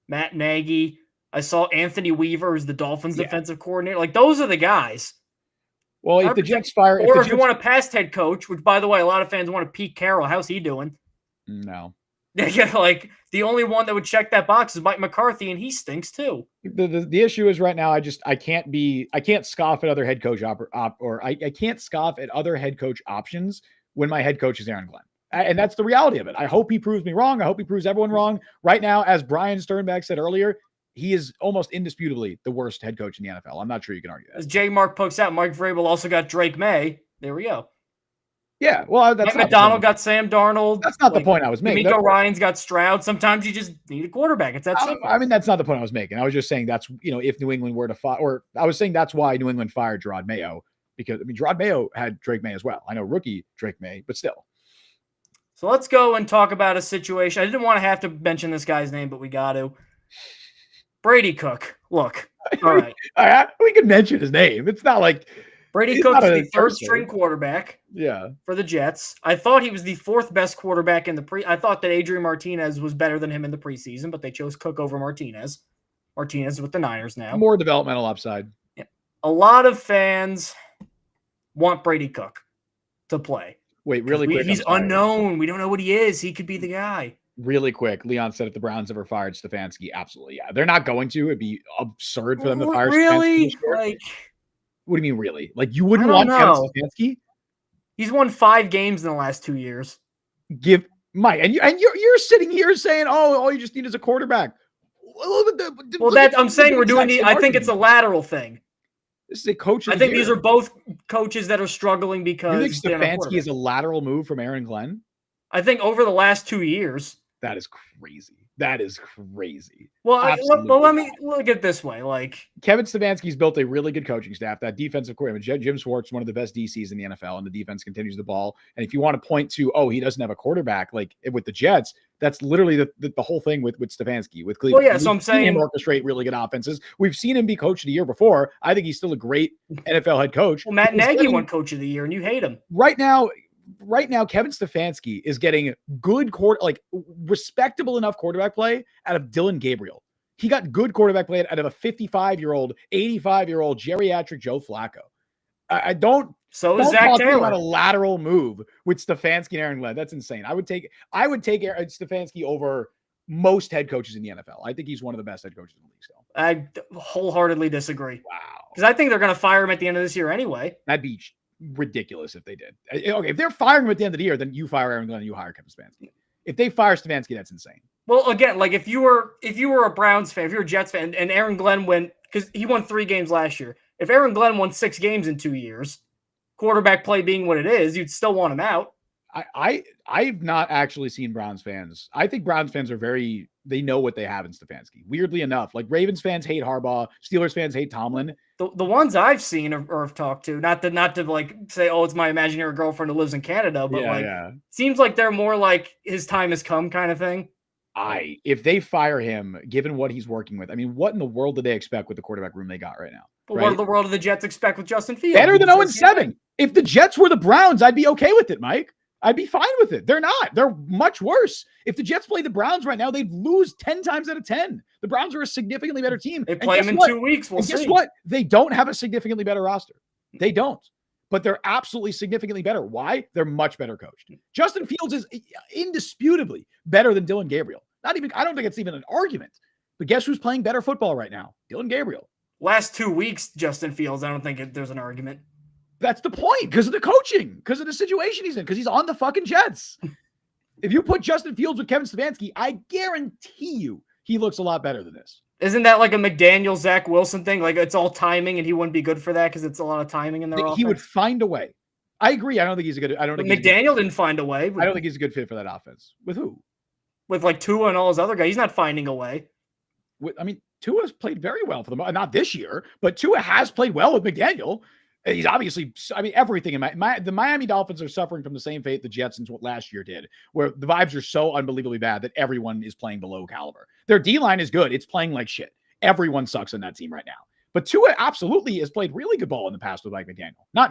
Matt Nagy. I saw Anthony Weaver as the Dolphins defensive coordinator. Like, those are the guys. Well, if the Jets fire... Or if you want a past head coach, which, by the way, a lot of fans want to Pete Carroll. How's he doing? No. Yeah, like the only one that would check that box is Mike McCarthy, and he stinks too. The issue is right now, I can't scoff at other head coach I can't scoff at other head coach options when my head coach is Aaron Glenn. And that's the reality of it. I hope he proves me wrong. I hope he proves everyone wrong. Right now, as Brian Sternbach said earlier, he is almost indisputably the worst head coach in the NFL. I'm not sure you can argue that. As J. Mark pokes out, Mike Vrabel also got Drake May. There we go. Yeah, well, that's Mike McDonald got Sam Darnold. That's not the point I was making. D'Amico Ryans got Stroud. Sometimes you just need a quarterback. It's that simple. I mean, that's not the point I was making. I was just saying that's, if New England were to fire, or I was saying that's why New England fired Gerard Mayo, because, I mean, Gerard Mayo had Drake May as well. I know rookie Drake May, but still. So let's go and talk about a situation. I didn't want to have to mention this guy's name, but we got to. Brady Cook. Look, all right. We can mention his name. It's not like Brady Cook is the third-string quarterback. Yeah, for the Jets. I thought he was the fourth best quarterback in the I thought that Adrian Martinez was better than him in the preseason, but they chose Cook over Martinez. Martinez is with the Niners now. More developmental upside. Yeah. A lot of fans want Brady Cook to play. Wait, really quick. He's unknown. We don't know what he is. He could be the guy. Really quick, Leon said if the Browns ever fired Stefanski, absolutely, yeah. They're not going to. It'd be absurd for them to fire Stefanski. Like, what do you mean, really? Like, you wouldn't want Kevin Stefanski? He's won 5 games in the last 2 years. Give Mike, and you're sitting here saying, "Oh, all you just need is a quarterback." Well, that I'm saying we're doing I think it's a lateral thing. This is a coach. I think these are both coaches that are struggling because you think Stefanski is a lateral move from Aaron Glenn? I think over the last 2 years. That is crazy. That is crazy. Well, let me look at it this way. Like, Kevin Stefanski's built a really good coaching staff. That defensive coordinator, Jim Schwartz, one of the best DCs in the NFL, and the defense continues the ball. And if you want to point to, he doesn't have a quarterback, like with the Jets, that's literally the whole thing with Stefanski, with Cleveland. Well, yeah, so I'm saying him orchestrate really good offenses. We've seen him be coach of the year before. I think he's still a great NFL head coach. Well, Matt Nagy won coach of the year, and you hate him. Right now, Kevin Stefanski is getting good respectable enough quarterback play out of Dylan Gabriel. He got good quarterback play out of a 55-year-old, 85-year-old geriatric Joe Flacco. I don't. So is Zach Taylor about a lateral move with Stefanski and Aaron Glenn. That's insane. I would take Stefanski over most head coaches in the NFL. I think he's one of the best head coaches in the league still. I wholeheartedly disagree. Wow. Because I think they're going to fire him at the end of this year anyway. That'd be ridiculous if they did. Okay, if they're firing him at the end of the year, then you fire Aaron Glenn and you hire Kevin Stefanski. If they fire Stefanski, that's insane. Well, again, like if you were a Browns fan, if you're a Jets fan, and Aaron Glenn because he won 3 games last year. If Aaron Glenn won 6 games in 2 years, quarterback play being what it is, you'd still want him out. I've not actually seen Browns fans. I think Browns fans they know what they have in Stefanski. Weirdly enough, like Ravens fans hate Harbaugh, Steelers fans hate Tomlin. The ones I've seen or have talked to, not to like say, it's my imaginary girlfriend who lives in Canada, but seems like they're more like his time has come kind of thing. If they fire him, given what he's working with, I mean, what in the world do they expect with the quarterback room they got right now? But what in the world do the Jets expect with Justin Fields? Better than 0-7. If the Jets were the Browns, I'd be okay with it, Mike. I'd be fine with it. They're not. They're much worse. If the Jets play the Browns right now, they'd lose 10 times out of 10. The Browns are a significantly better team. They play them in 2 weeks. We'll see. Guess what? They don't have a significantly better roster. They don't. But they're absolutely significantly better. Why? They're much better coached. Justin Fields is indisputably better than Dylan Gabriel. I don't think it's even an argument. But guess who's playing better football right now? Dylan Gabriel. Last 2 weeks, Justin Fields, I don't think there's an argument. That's the point, because of the coaching, because of the situation he's in, because he's on the fucking Jets. If you put Justin Fields with Kevin Stefanski, I guarantee you he looks a lot better than this. Isn't that like a McDaniel, Zach Wilson thing? Like it's all timing, and he wouldn't be good for that because it's a lot of timing in their offense? He would find a way. I agree. I don't think he's a good. I don't think McDaniel didn't find a way. I don't think he's a good fit for that offense. With who? With like Tua and all his other guys. He's not finding a way. Tua's played very well for them. Not this year, but Tua has played well with McDaniel. He's obviously, everything in the Miami Dolphins are suffering from the same fate the Jets last year did, where the vibes are so unbelievably bad that everyone is playing below caliber. Their D-line is good. It's playing like shit. Everyone sucks on that team right now. But Tua absolutely has played really good ball in the past with Mike McDaniel. Not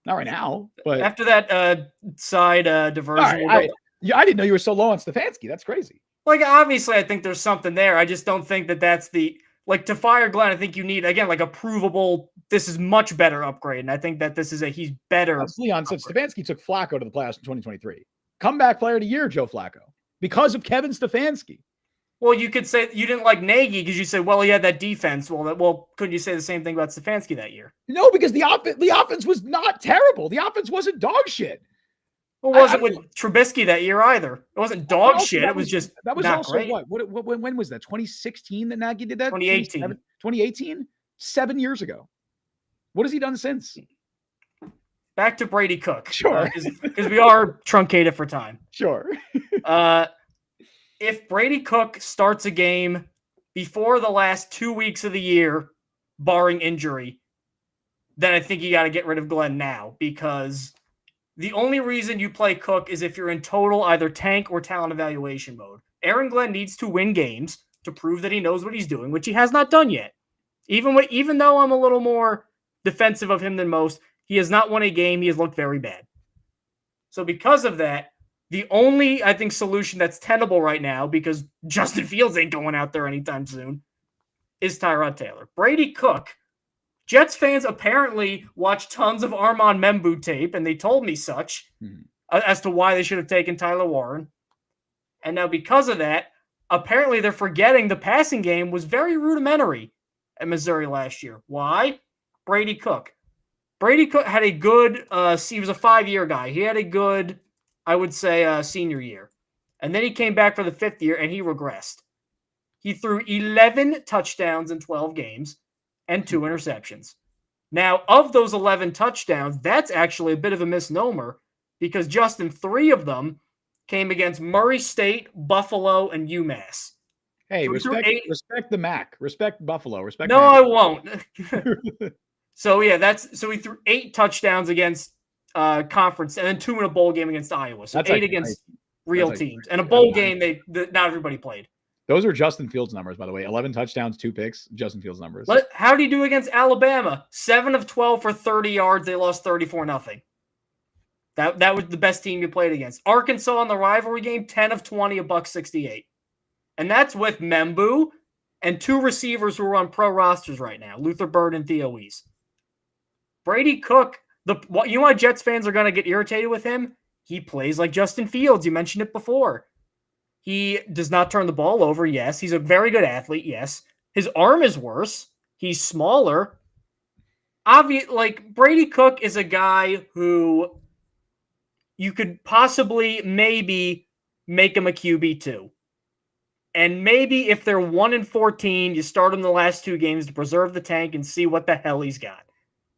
right now. But after that side diversion. I didn't know you were so low on Stefanski. That's crazy. Like, obviously, I think there's something there. I just don't think that's to fire Glenn, I think you need, again, like a provable, this is much better upgrade. And I think that this is he's better. As Leon said, Stefanski took Flacco to the playoffs in 2023. Comeback player of the year, Joe Flacco. because of Kevin Stefanski. Well, you could say you didn't like Nagy because you said, well, he had that defense. Well, couldn't you say the same thing about Stefanski that year? No, because the offense was not terrible. The offense wasn't dog shit. Well, it wasn't with Trubisky that year either. It wasn't dog shit. It was just that was not also great. When was that? 2016 that Nagy did that? 2018. 2018? 7 years ago. What has he done since? Back to Brady Cook. Sure. Because we are truncated for time. Sure. If Brady Cook starts a game before the last 2 weeks of the year, barring injury, then I think you got to get rid of Glenn now, because the only reason you play Cook is if you're in total either tank or talent evaluation mode. Aaron Glenn needs to win games to prove that he knows what he's doing, which he has not done yet. Even though I'm a little more defensive of him than most, he has not won a game. He has looked very bad. So because of that, the only, I think, solution that's tenable right now, because Justin Fields ain't going out there anytime soon, is Tyrod Taylor. Brady Cook, Jets fans apparently watch tons of Armand Membu tape, and they told me such, as to why they should have taken Tyler Warren. And now because of that, apparently they're forgetting the passing game was very rudimentary at Missouri last year. Why? Brady Cook. Brady Cook had a good, he was a 5-year guy. He had a good, I would say, senior year. And then he came back for the 5th year, and he regressed. He threw 11 touchdowns in 12 games and 2 interceptions. Now, of those 11 touchdowns, that's actually a bit of a misnomer, because Justin, 3 of them came against Murray State, Buffalo, and UMass. Hey, respect the MAC. Respect Buffalo. Respect. No, MAC. I won't. So he threw 8 touchdowns against conference, and then 2 in a bowl game against Iowa. So that's 8 against real teams, and a bowl game not everybody played. Those are Justin Fields numbers, by the way. 11 touchdowns, 2 picks. Justin Fields numbers. How did he do against Alabama? 7 of 12 for 30 yards. They lost 34-0. That was the best team you played against. Arkansas in the rivalry game, 10 of 20, $168. And that's with Membu and 2 receivers who are on pro rosters right now, Luther Bird and Theo Weiss. Brady Cook, you know why Jets fans are going to get irritated with him? He plays like Justin Fields. You mentioned it before. He does not turn the ball over, yes. He's a very good athlete, yes. His arm is worse. He's smaller. Brady Cook is a guy who you could possibly maybe make him a QB2. And maybe if they're 1-14, you start him the last 2 games to preserve the tank and see what the hell he's got.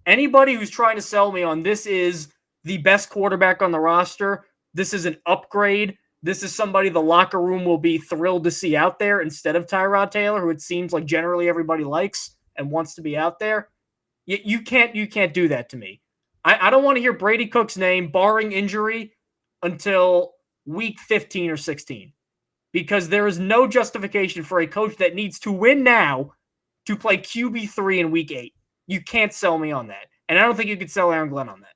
Anybody who's trying to sell me on this is the best quarterback on the roster, this is an upgrade, this is somebody the locker room will be thrilled to see out there instead of Tyrod Taylor, who it seems like generally everybody likes and wants to be out there, you can't do that to me. I don't want to hear Brady Cook's name, barring injury, until week 15 or 16. Because there is no justification for a coach that needs to win now to play QB3 in week 8. You can't sell me on that. And I don't think you could sell Aaron Glenn on that.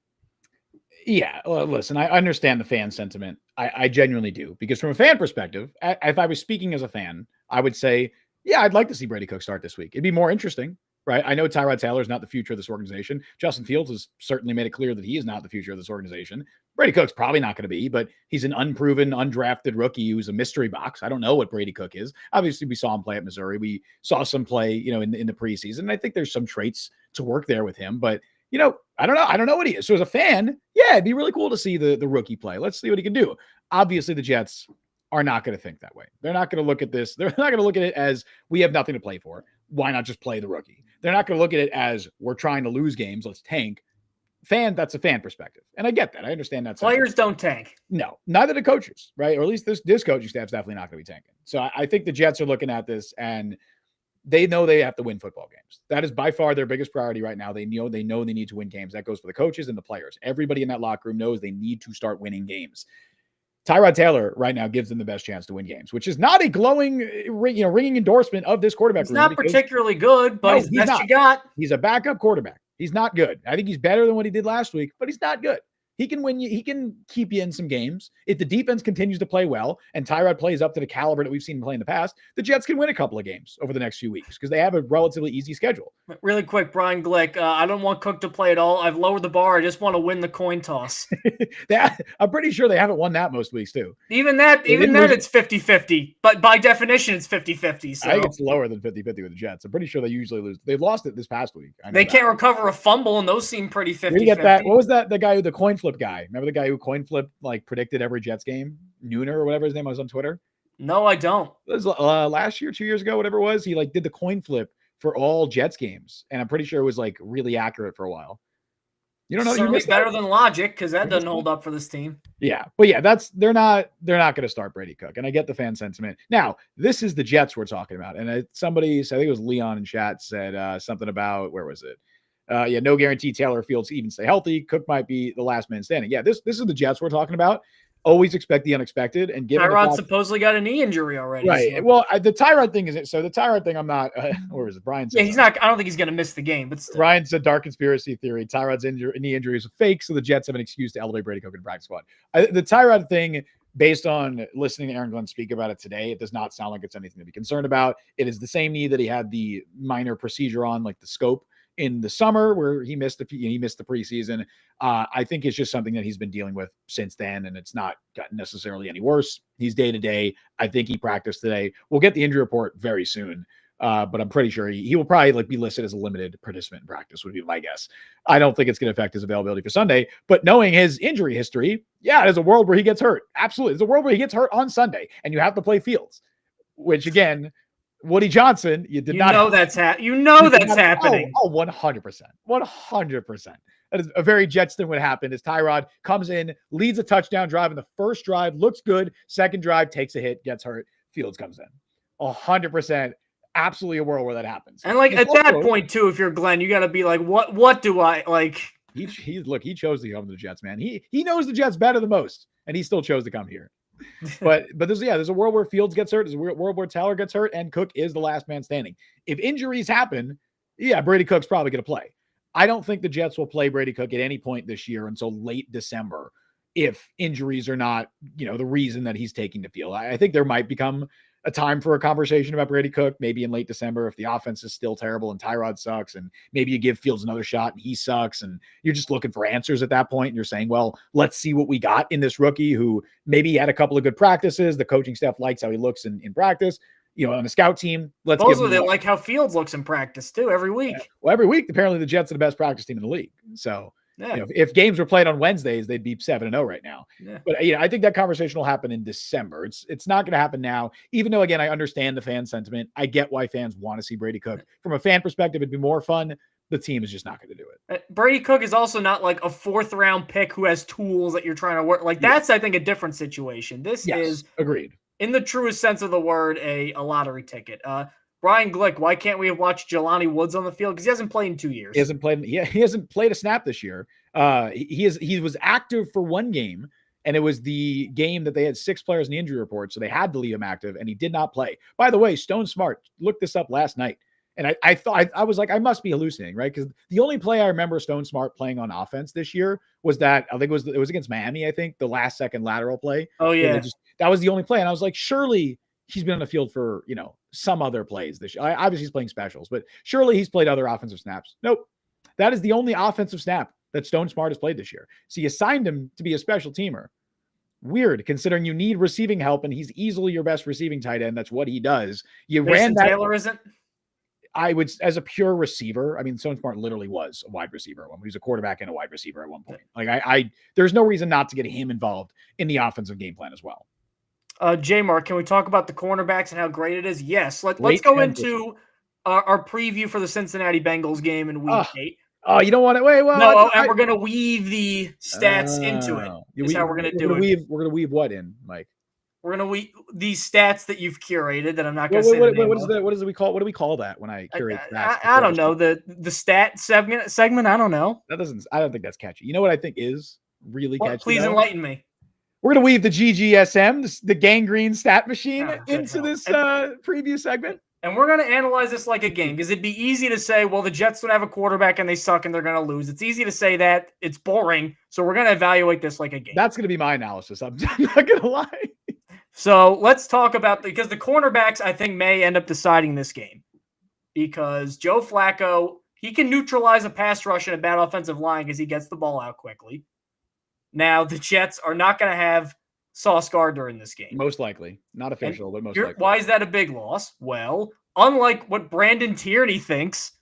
Yeah, well, listen, I understand the fan sentiment. I genuinely do. Because from a fan perspective, if I was speaking as a fan, I would say, yeah, I'd like to see Brady Cook start this week. It'd be more interesting, right? I know Tyrod Taylor is not the future of this organization. Justin Fields has certainly made it clear that he is not the future of this organization. Brady Cook's probably not going to be, but he's an unproven, undrafted rookie who's a mystery box. I don't know what Brady Cook is. Obviously, we saw him play at Missouri. We saw some play, in the preseason. And I think there's some traits to work there with him, but I don't know what he is. So as a fan, yeah, it'd be really cool to see the rookie play. Let's see what he can do. Obviously, the Jets are not going to think that way. They're not going to look at this. They're not going to look at it as we have nothing to play for. Why not just play the rookie? They're not going to look at it as we're trying to lose games. Let's tank. That's a fan perspective. And I get that. I understand that. Players don't tank. No, neither do coaches, right? Or at least this coaching staff's definitely not going to be tanking. So I think the Jets are looking at this and they know they have to win football games. That is by far their biggest priority right now. They know they need to win games. That goes for the coaches and the players. Everybody in that locker room knows they need to start winning games. Tyrod Taylor right now gives them the best chance to win games, which is not a glowing, ringing endorsement of this quarterback. He's not particularly good, but he's the best you got. He's a backup quarterback. He's not good. I think he's better than what he did last week, but he's not good. He can win you. He can keep you in some games. If the defense continues to play well and Tyrod plays up to the caliber that we've seen him play in the past, the Jets can win a couple of games over the next few weeks because they have a relatively easy schedule. Really quick, Brian Glick, I don't want Cook to play at all. I've lowered the bar. I just want to win the coin toss. I'm pretty sure they haven't won that most weeks too. Even then it's 50-50. But by definition, it's 50-50. So I think it's lower than 50-50 with the Jets. I'm pretty sure they usually lose. They've lost it this past week. They can't recover a fumble, and those seem pretty 50-50. Where you get that? What was that? The guy who the coin flip guy. Remember the guy who coin flip predicted every Jets game? Nooner or whatever his name was on Twitter. No, I don't. It was last year, 2 years ago, whatever it was. He did the coin flip for all Jets games, and I'm pretty sure it was really accurate for a while. You don't know? Certainly better than logic because that doesn't hold up for this team. Yeah, but yeah, they're not going to start Brady Cook, and I get the fan sentiment. Now, this is the Jets we're talking about, and somebody, I think it was Leon in chat, said something about where was it? No guarantee Taylor Fields even stay healthy. Cook might be the last man standing. Yeah, this is the Jets we're talking about. Always expect the unexpected. And given Tyrod supposedly got a knee injury already. Right. So. Well, the Tyrod thing is so the Tyrod thing. I'm not. Where was it? Brian said. Yeah, he's not. I don't think he's going to miss the game. But still. Brian said dark conspiracy theory. Tyrod's knee injury is fake, so the Jets have an excuse to elevate Brady Cook in the practice squad. The Tyrod thing, based on listening to Aaron Glenn speak about it today, it does not sound like it's anything to be concerned about. It is the same knee that he had the minor procedure on, like the scope in the summer where he missed the preseason. I think it's just something that he's been dealing with since then, and it's not gotten necessarily any worse. He's day to day. I think he practiced today. We'll get the injury report very soon, but I'm pretty sure he will probably be listed as a limited participant in practice would be my guess. I don't think it's going to affect his availability for Sunday, but knowing his injury history, yeah, there's a world where he gets hurt. Absolutely. There's a world where he gets hurt on Sunday and you have to play Fields, which again, Woody Johnson, you did not know that's happening. Oh, 100%. 100%. That is a very Jets thing. What happened is Tyrod comes in, leads a touchdown drive in the first drive, looks good. Second drive, takes a hit, gets hurt. Fields comes in. 100%. Absolutely a world where that happens. And at that point too, if you're Glenn, you got to be like, what do I like? He chose to come to the Jets, man. He knows the Jets better than most, and he still chose to come here. But there's a world where Fields gets hurt. There's a world where Taylor gets hurt, and Cook is the last man standing. If injuries happen, yeah, Brady Cook's probably going to play. I don't think the Jets will play Brady Cook at any point this year until late December if injuries are not, the reason that he's taking the field. I think there might become a time for a conversation about Brady Cook, maybe in late December if the offense is still terrible and Tyrod sucks, and maybe you give Fields another shot and he sucks, and you're just looking for answers at that point. And you're saying, well, let's see what we got in this rookie who maybe had a couple of good practices. The coaching staff likes how he looks in practice. On the scout team, let's also they like how Fields looks in practice too every week. Yeah. Well, every week, apparently the Jets are the best practice team in the league. So if games were played on Wednesdays, they'd be 7-0 right now. Yeah. But I think that conversation will happen in December. It's not going to happen now, even though, again, I understand the fan sentiment. I get why fans want to see Brady Cook. From a fan perspective, it'd be more fun. The team is just not going to do it. Brady Cook is also not like a 4th round pick who has tools that you're trying to work. That's, I think, a different situation. This is agreed. In the truest sense of the word, a lottery ticket. Brian Glick, why can't we have watched Jelani Woods on the field? Because he hasn't played in 2 years. He hasn't played a snap this year. He was active for one game, and it was the game that they had 6 players in the injury report, so they had to leave him active, and he did not play. By the way, Stone Smart looked this up last night, and I thought I was like, I must be hallucinating, right? Because the only play I remember Stone Smart playing on offense this year was that I think it was against Miami. I think the last second lateral play. Oh yeah, that was the only play, and I was like, surely he's been on the field for some other plays this year. Obviously, he's playing specials, but surely he's played other offensive snaps. Nope, that is the only offensive snap that Stone Smart has played this year. So you signed him to be a special teamer. Weird, considering you need receiving help, and he's easily your best receiving tight end. That's what he does. Taylor isn't. I would, as a pure receiver, I mean, Stone Smart literally was a wide receiver. He was a quarterback and a wide receiver at one point. There's no reason not to get him involved in the offensive game plan as well. J-Mark, can we talk about the cornerbacks and how great it is? Yes. Let's go into our preview for the Cincinnati Bengals game in Week 8. Oh, you don't want to wait. Well, no, and we're going to weave the stats into it. Is how we're going to do it. We're going to weave what in, Mike? We're going to weave these stats that you've curated that I'm not going to say. What do we call that when I curate stats? I don't know. The stat segment. I don't know. I don't think that's catchy. You know what I think is really catchy? Please enlighten me. we're going to weave the GGSM, the gangrene stat machine, into hell. this preview segment. And we're going to analyze this like a game because it'd be easy to say, well, the Jets don't have a quarterback and they suck and they're going to lose. It's easy to say that. It's boring. So we're going to evaluate this like a game. That's going to be my analysis. I'm not going to lie. So let's talk about, because the cornerbacks, I think, may end up deciding this game. Because Joe Flacco, he can neutralize a pass rush and a bad offensive line because he gets the ball out quickly. Now, the Jets are not going to have Sauce Gardner in this game. Most likely. Not official, but most likely. Why is that a big loss? Well, unlike what Brandon Tierney thinks,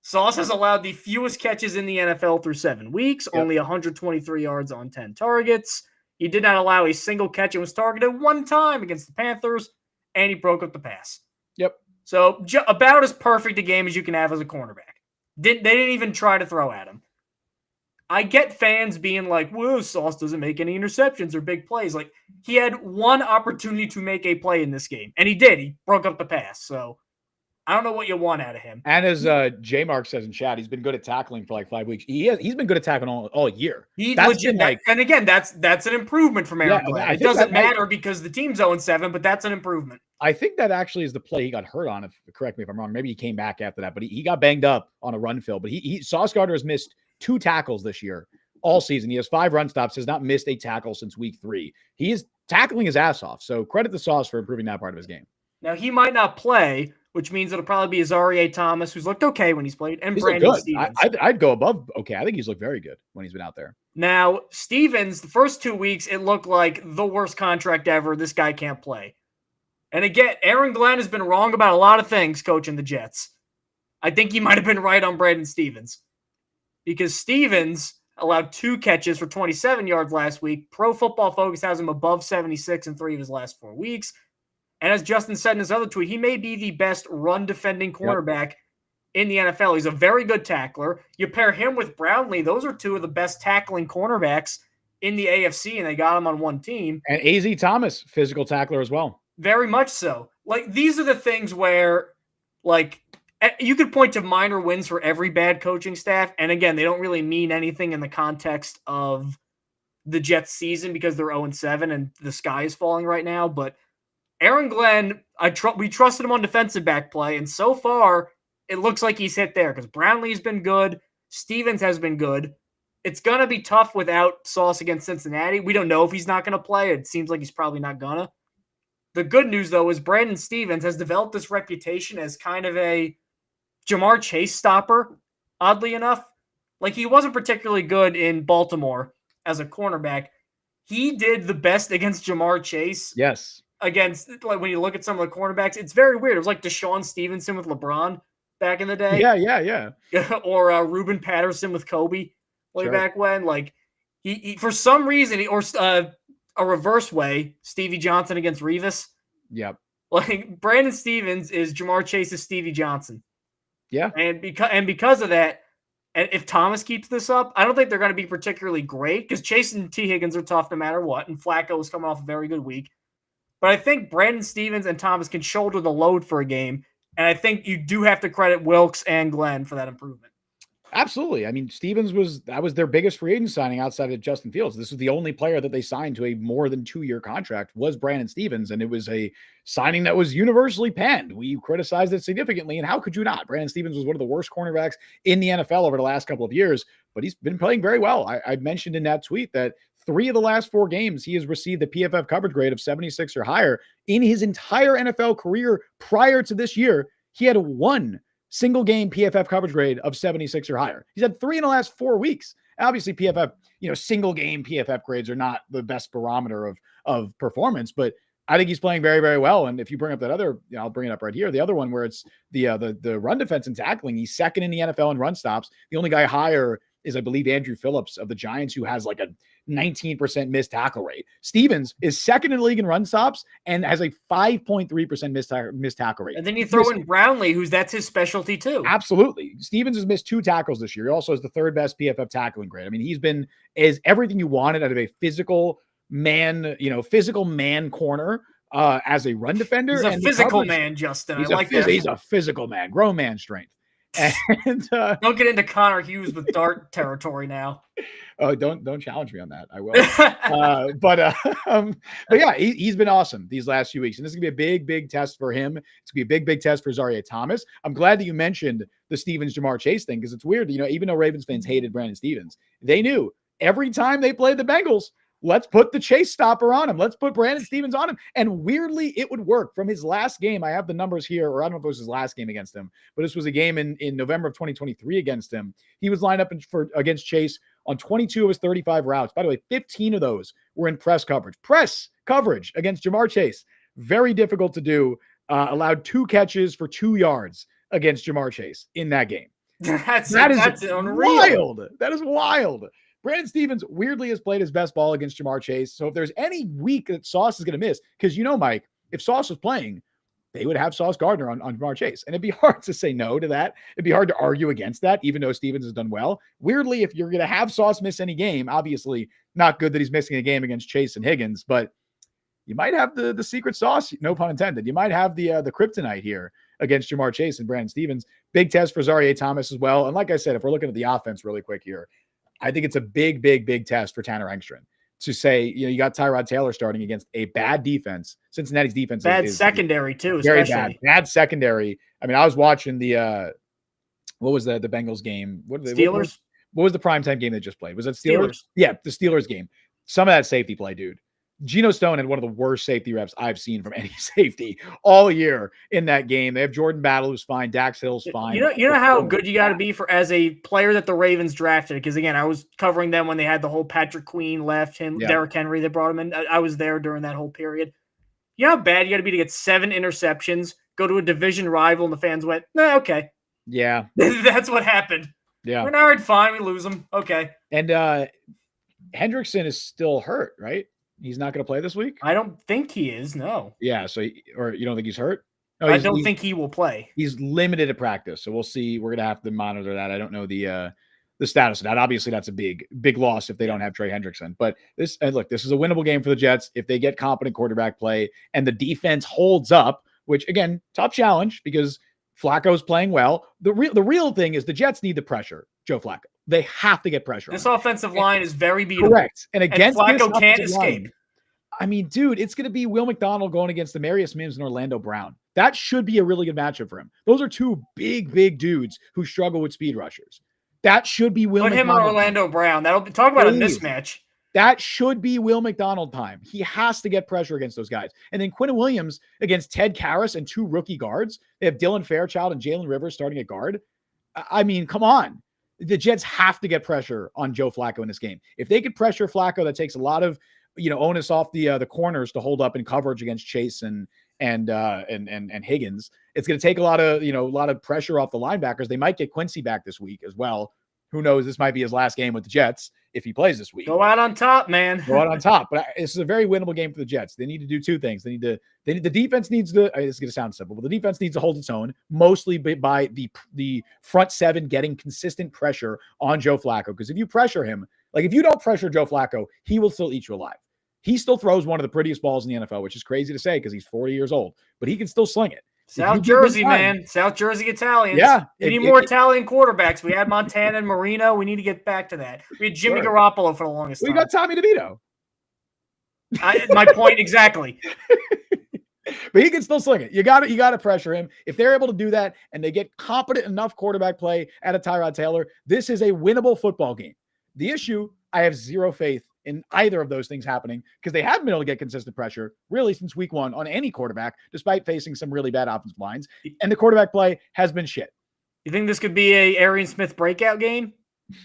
Sauce has allowed the fewest catches in the NFL through 7 weeks, only 123 yards on 10 targets. He did not allow a single catch and was targeted one time against the Panthers, and he broke up the pass. Yep. So about as perfect a game as you can have as a cornerback. They didn't even try to throw at him. I get fans being like, whoa, Sauce doesn't make any interceptions or big plays. Like, he had one opportunity to make a play in this game, and he did. He broke up the pass. So I don't know what you want out of him. And as J-Mark says in chat, he's been good at tackling for like 5 weeks. He's been good at tackling all year. He's legit. And again, that's an improvement from Aaron Glenn. It doesn't matter because the team's 0-7, but that's an improvement. I think that actually is the play he got hurt on. Correct me if I'm wrong. Maybe he came back after that, but he got banged up on a run fill. But Sauce Gardner has missed 2 tackles this year, all season. He has 5 run stops, has not missed a tackle since week 3. He is tackling his ass off. So credit to Sauce for improving that part of his game. Now, he might not play, which means it'll probably be Azareye'h Thomas, who's looked okay when he's played, and Brandon Stevens. I'd go above okay. I think he's looked very good when he's been out there. Now, Stevens, the first 2 weeks, it looked like the worst contract ever. This guy can't play. And again, Aaron Glenn has been wrong about a lot of things coaching the Jets. I think he might have been right on Brandon Stevens. Because Stevens allowed 2 catches for 27 yards last week. Pro Football Focus has him above 76 in 3 of his last 4 weeks. And as Justin said in his other tweet, he may be the best run-defending cornerback in the NFL. He's a very good tackler. You pair him with Brownlee, those are 2 of the best tackling cornerbacks in the AFC, and they got him on one team. And A.Z. Thomas, physical tackler as well. Very much so. Like, these are the things where, like, you could point to minor wins for every bad coaching staff. And again, they don't really mean anything in the context of the Jets season because they're 0-7 and the sky is falling right now. But Aaron Glenn, we trusted him on defensive back play. And so far, it looks like he's hit there because Brownlee's been good. Stevens has been good. It's going to be tough without Sauce against Cincinnati. We don't know if he's not going to play. It seems like he's probably not going to. The good news, though, is Brandon Stevens has developed this reputation as kind of a Jamar Chase stopper, oddly enough. Like, he wasn't particularly good in Baltimore as a cornerback. He did the best against Jamar Chase. Yes. Against, like, when you look at some of the cornerbacks, it's very weird. It was like Deshaun Stevenson with LeBron back in the day. Yeah. Or Ruben Patterson with Kobe way back when. Like, he for some reason, a reverse way, Stevie Johnson against Revis. Yep. Like, Brandon Stevens is Jamar Chase's Stevie Johnson. Yeah. And because of that, and if Thomas keeps this up, I don't think they're going to be particularly great because Chase and T. Higgins are tough no matter what, and Flacco is coming off a very good week. But I think Brandon Stevens and Thomas can shoulder the load for a game, and I think you do have to credit Wilkes and Glenn for that improvement. Absolutely. I mean, Stevens was their biggest free agent signing outside of Justin Fields. This was the only player that they signed to a more than 2-year contract was Brandon Stevens. And it was a signing that was universally panned. We criticized it significantly. And how could you not? Brandon Stevens was one of the worst cornerbacks in the NFL over the last couple of years, but he's been playing very well. I mentioned in that tweet that 3 of the last 4 games, he has received the PFF coverage grade of 76 or higher. In his entire NFL career prior to this year, he had 1 single game PFF coverage grade of 76 or higher. He's had 3 in the last 4 weeks. Obviously, PFF, single game PFF grades are not the best barometer of performance, but I think he's playing very, very well. And if you bring up that other, I'll bring it up right here. The other one where it's the run defense and tackling, he's second in the NFL in run stops. The only guy higher is, I believe, Andrew Phillips of the Giants, who has like a 19% missed tackle rate. Stevens is second in the league in run stops and has a 5.3% missed tackle rate. And then you throw in Brownlee, that's his specialty too. Absolutely. Stevens has missed 2 tackles this year. He also has the 3rd best PFF tackling grade. I mean, he's been everything you wanted out of a physical man corner as a run defender. He's a physical man, Justin. I like that. He's a physical man, grown man strength. And Don't get into Connor Hughes with dart territory now. oh, don't challenge me on that. I will. But yeah, he's been awesome these last few weeks, and this is gonna be a big test for him. It's gonna be a big test for Zaire Thomas. I'm glad that you mentioned the Stevens Jamar Chase thing, because it's weird. Even though Ravens fans hated Brandon Stevens, they knew every time they played the Bengals, let's put the chase stopper on him. Let's put Brandon Stevens on him. And weirdly, it would work. From his last game, I have the numbers here, or I don't know if it was his last game against him, but this was a game in November of 2023 against him. He was lined up against Chase on 22 of his 35 routes. By the way, 15 of those were in press coverage. Press coverage against Jamar Chase. Very difficult to do. Allowed 2 catches for 2 yards against Jamar Chase in that game. That's unreal. Wild. That is wild. Brandon Stevens weirdly has played his best ball against Jamar Chase. So if there's any week that Sauce is going to miss, because Mike, if Sauce was playing, they would have Sauce Gardner on Jamar Chase. And it'd be hard to say no to that. It'd be hard to argue against that, even though Stevens has done well. Weirdly, if you're going to have Sauce miss any game, obviously not good that he's missing a game against Chase and Higgins, but you might have the secret sauce, no pun intended. You might have the kryptonite here against Jamar Chase and Brandon Stevens. Big test for Zaire Thomas as well. And like I said, if we're looking at the offense really quick here, I think it's a big test for Tanner Engstrand to say, you got Tyrod Taylor starting against a bad defense. Cincinnati's defense bad is secondary too, very especially bad secondary. I mean, I was watching the what was the Bengals game? Steelers. What was the primetime game they just played? Was it Steelers? Yeah, the Steelers game. Some of that safety play, dude. Geno Stone had one of the worst safety reps I've seen from any safety all year in that game. They have Jordan Battle, who's fine. Dax Hill's fine. You know how good you got to be as a player that the Ravens drafted. Because again, I was covering them when they had the whole Patrick Queen left, Derrick Henry. They brought him in. I was there during that whole period. You know how bad you got to be to get 7 interceptions, go to a division rival, and the fans went, "Nah, okay." Yeah, that's what happened. Yeah, we're all right, fine. We lose them. Okay. And Hendrickson is still hurt, right? He's not going to play this week? I don't think he is, no. Yeah, or you don't think he's hurt? No, I don't think he will play. He's limited at practice, so we'll see. We're going to have to monitor that. I don't know the status of that. Obviously, that's a big loss if they don't have Trey Hendrickson. But this is a winnable game for the Jets if they get competent quarterback play and the defense holds up, which, again, tough challenge because Flacco's playing well. The real thing is the Jets need the pressure, Joe Flacco. They have to get pressure. This offensive line is very beatable. Correct. And against Flacco can't escape. I mean, dude, it's going to be Will McDonald going against Demarius Mims and Orlando Brown. That should be a really good matchup for him. Those are 2 big dudes who struggle with speed rushers. That should be Will McDonald. Put him and Orlando Brown. Talk about a mismatch. That should be Will McDonald time. He has to get pressure against those guys. And then Quinn Williams against Ted Karras and 2 rookie guards. They have Dylan Fairchild and Jalen Rivers starting at guard. I mean, come on. The Jets have to get pressure on Joe Flacco in this game. If they could pressure Flacco, that takes a lot of onus off the corners to hold up in coverage against Chase and Higgins. It's going to take a lot of pressure off the linebackers. They might get Quincy back this week as well. Who knows? This might be his last game with the Jets if he plays this week. Go out on top, man. Go out on top. But this is a very winnable game for the Jets. They need to do 2 things. The defense needs to. It's going to sound simple, but the defense needs to hold its own, mostly by the front 7 getting consistent pressure on Joe Flacco. Because if you pressure him, if you don't pressure Joe Flacco, he will still eat you alive. He still throws one of the prettiest balls in the NFL, which is crazy to say because he's 40 years old, but he can still sling it. South Jersey, man. South Jersey Italians. Yeah. We need more Italian quarterbacks. We had Montana and Marino. We need to get back to that. We had Jimmy Garoppolo for the longest time. We got Tommy DeVito. My point exactly. But he can still sling it. You got to pressure him. If they're able to do that and they get competent enough quarterback play out of Tyrod Taylor, this is a winnable football game. The issue, I have zero faith in either of those things happening because they haven't been able to get consistent pressure really since week 1 on any quarterback, despite facing some really bad offensive lines. And the quarterback play has been shit. You think this could be a Arian Smith breakout game? Do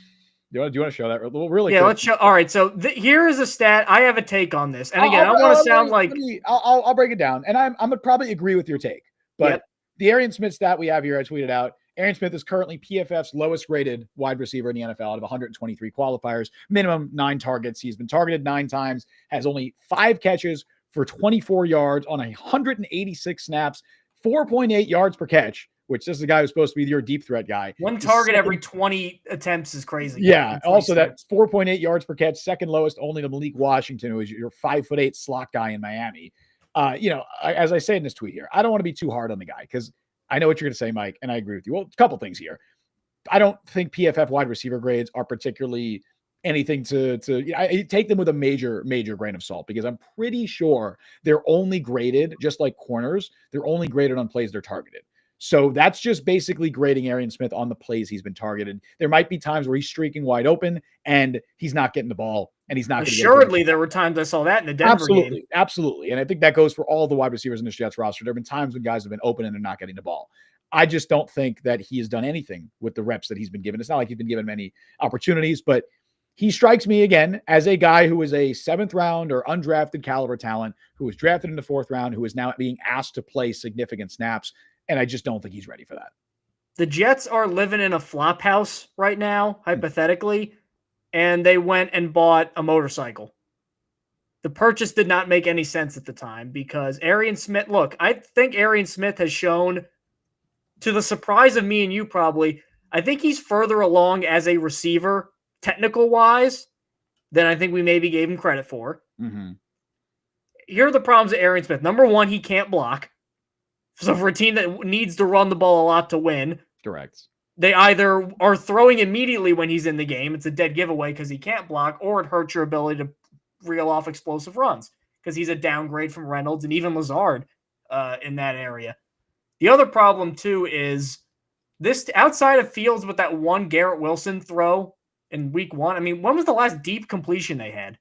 you want to show that? Really? Yeah, let's show. All right. So here is a stat. I have a take on this. And again, I don't want to sound like I'll break it down. And I'm going to probably agree with your take. But the Arian Smith stat we have here, I tweeted out. Arian Smith is currently PFF's lowest rated wide receiver in the NFL out of 123 qualifiers, minimum 9 targets. He's been targeted 9 times, has only 5 catches for 24 yards on 186 snaps, 4.8 yards per catch, which this is a guy who's supposed to be your deep threat guy. 1 target every 20 attempts is crazy. Yeah. Also, that 4.8 yards per catch, second lowest only to Malik Washington, who is your 5'8" slot guy in Miami. As I say in this tweet here, I don't want to be too hard on the guy because I know what you're going to say, Mike, and I agree with you. Well, a couple things here. I don't think PFF wide receiver grades are particularly anything I take them with a major grain of salt, because I'm pretty sure they're only graded, just like corners, they're only graded on plays they're targeted. So that's just basically grading Arian Smith on the plays he's been targeted. There might be times where he's streaking wide open and he's not getting the ball, and he's not. Assuredly, there were times I saw that in the Denver game. Absolutely. And I think that goes for all the wide receivers in the Jets roster. There have been times when guys have been open and they're not getting the ball. I just don't think that he has done anything with the reps that he's been given. It's not like he's been given many opportunities, but he strikes me again as a guy who is a 7th round or undrafted caliber talent, who was drafted in the 4th round, who is now being asked to play significant snaps. And I just don't think he's ready for that. The Jets are living in a flop house right now, hypothetically, and they went and bought a motorcycle. The purchase did not make any sense at the time because Arian Smith, look, I think Arian Smith has shown, to the surprise of me and you probably, I think he's further along as a receiver, technical-wise, than I think we maybe gave him credit for. Mm-hmm. Here are the problems with Arian Smith. Number one, he can't block. So for a team that needs to run the ball a lot to win, correct, they either are throwing immediately when he's in the game, it's a dead giveaway because he can't block, or it hurts your ability to reel off explosive runs because he's a downgrade from Reynolds and even Lazard in that area. The other problem, too, is this outside of Fields with that one Garrett Wilson throw in week 1. I mean, when was the last deep completion they had?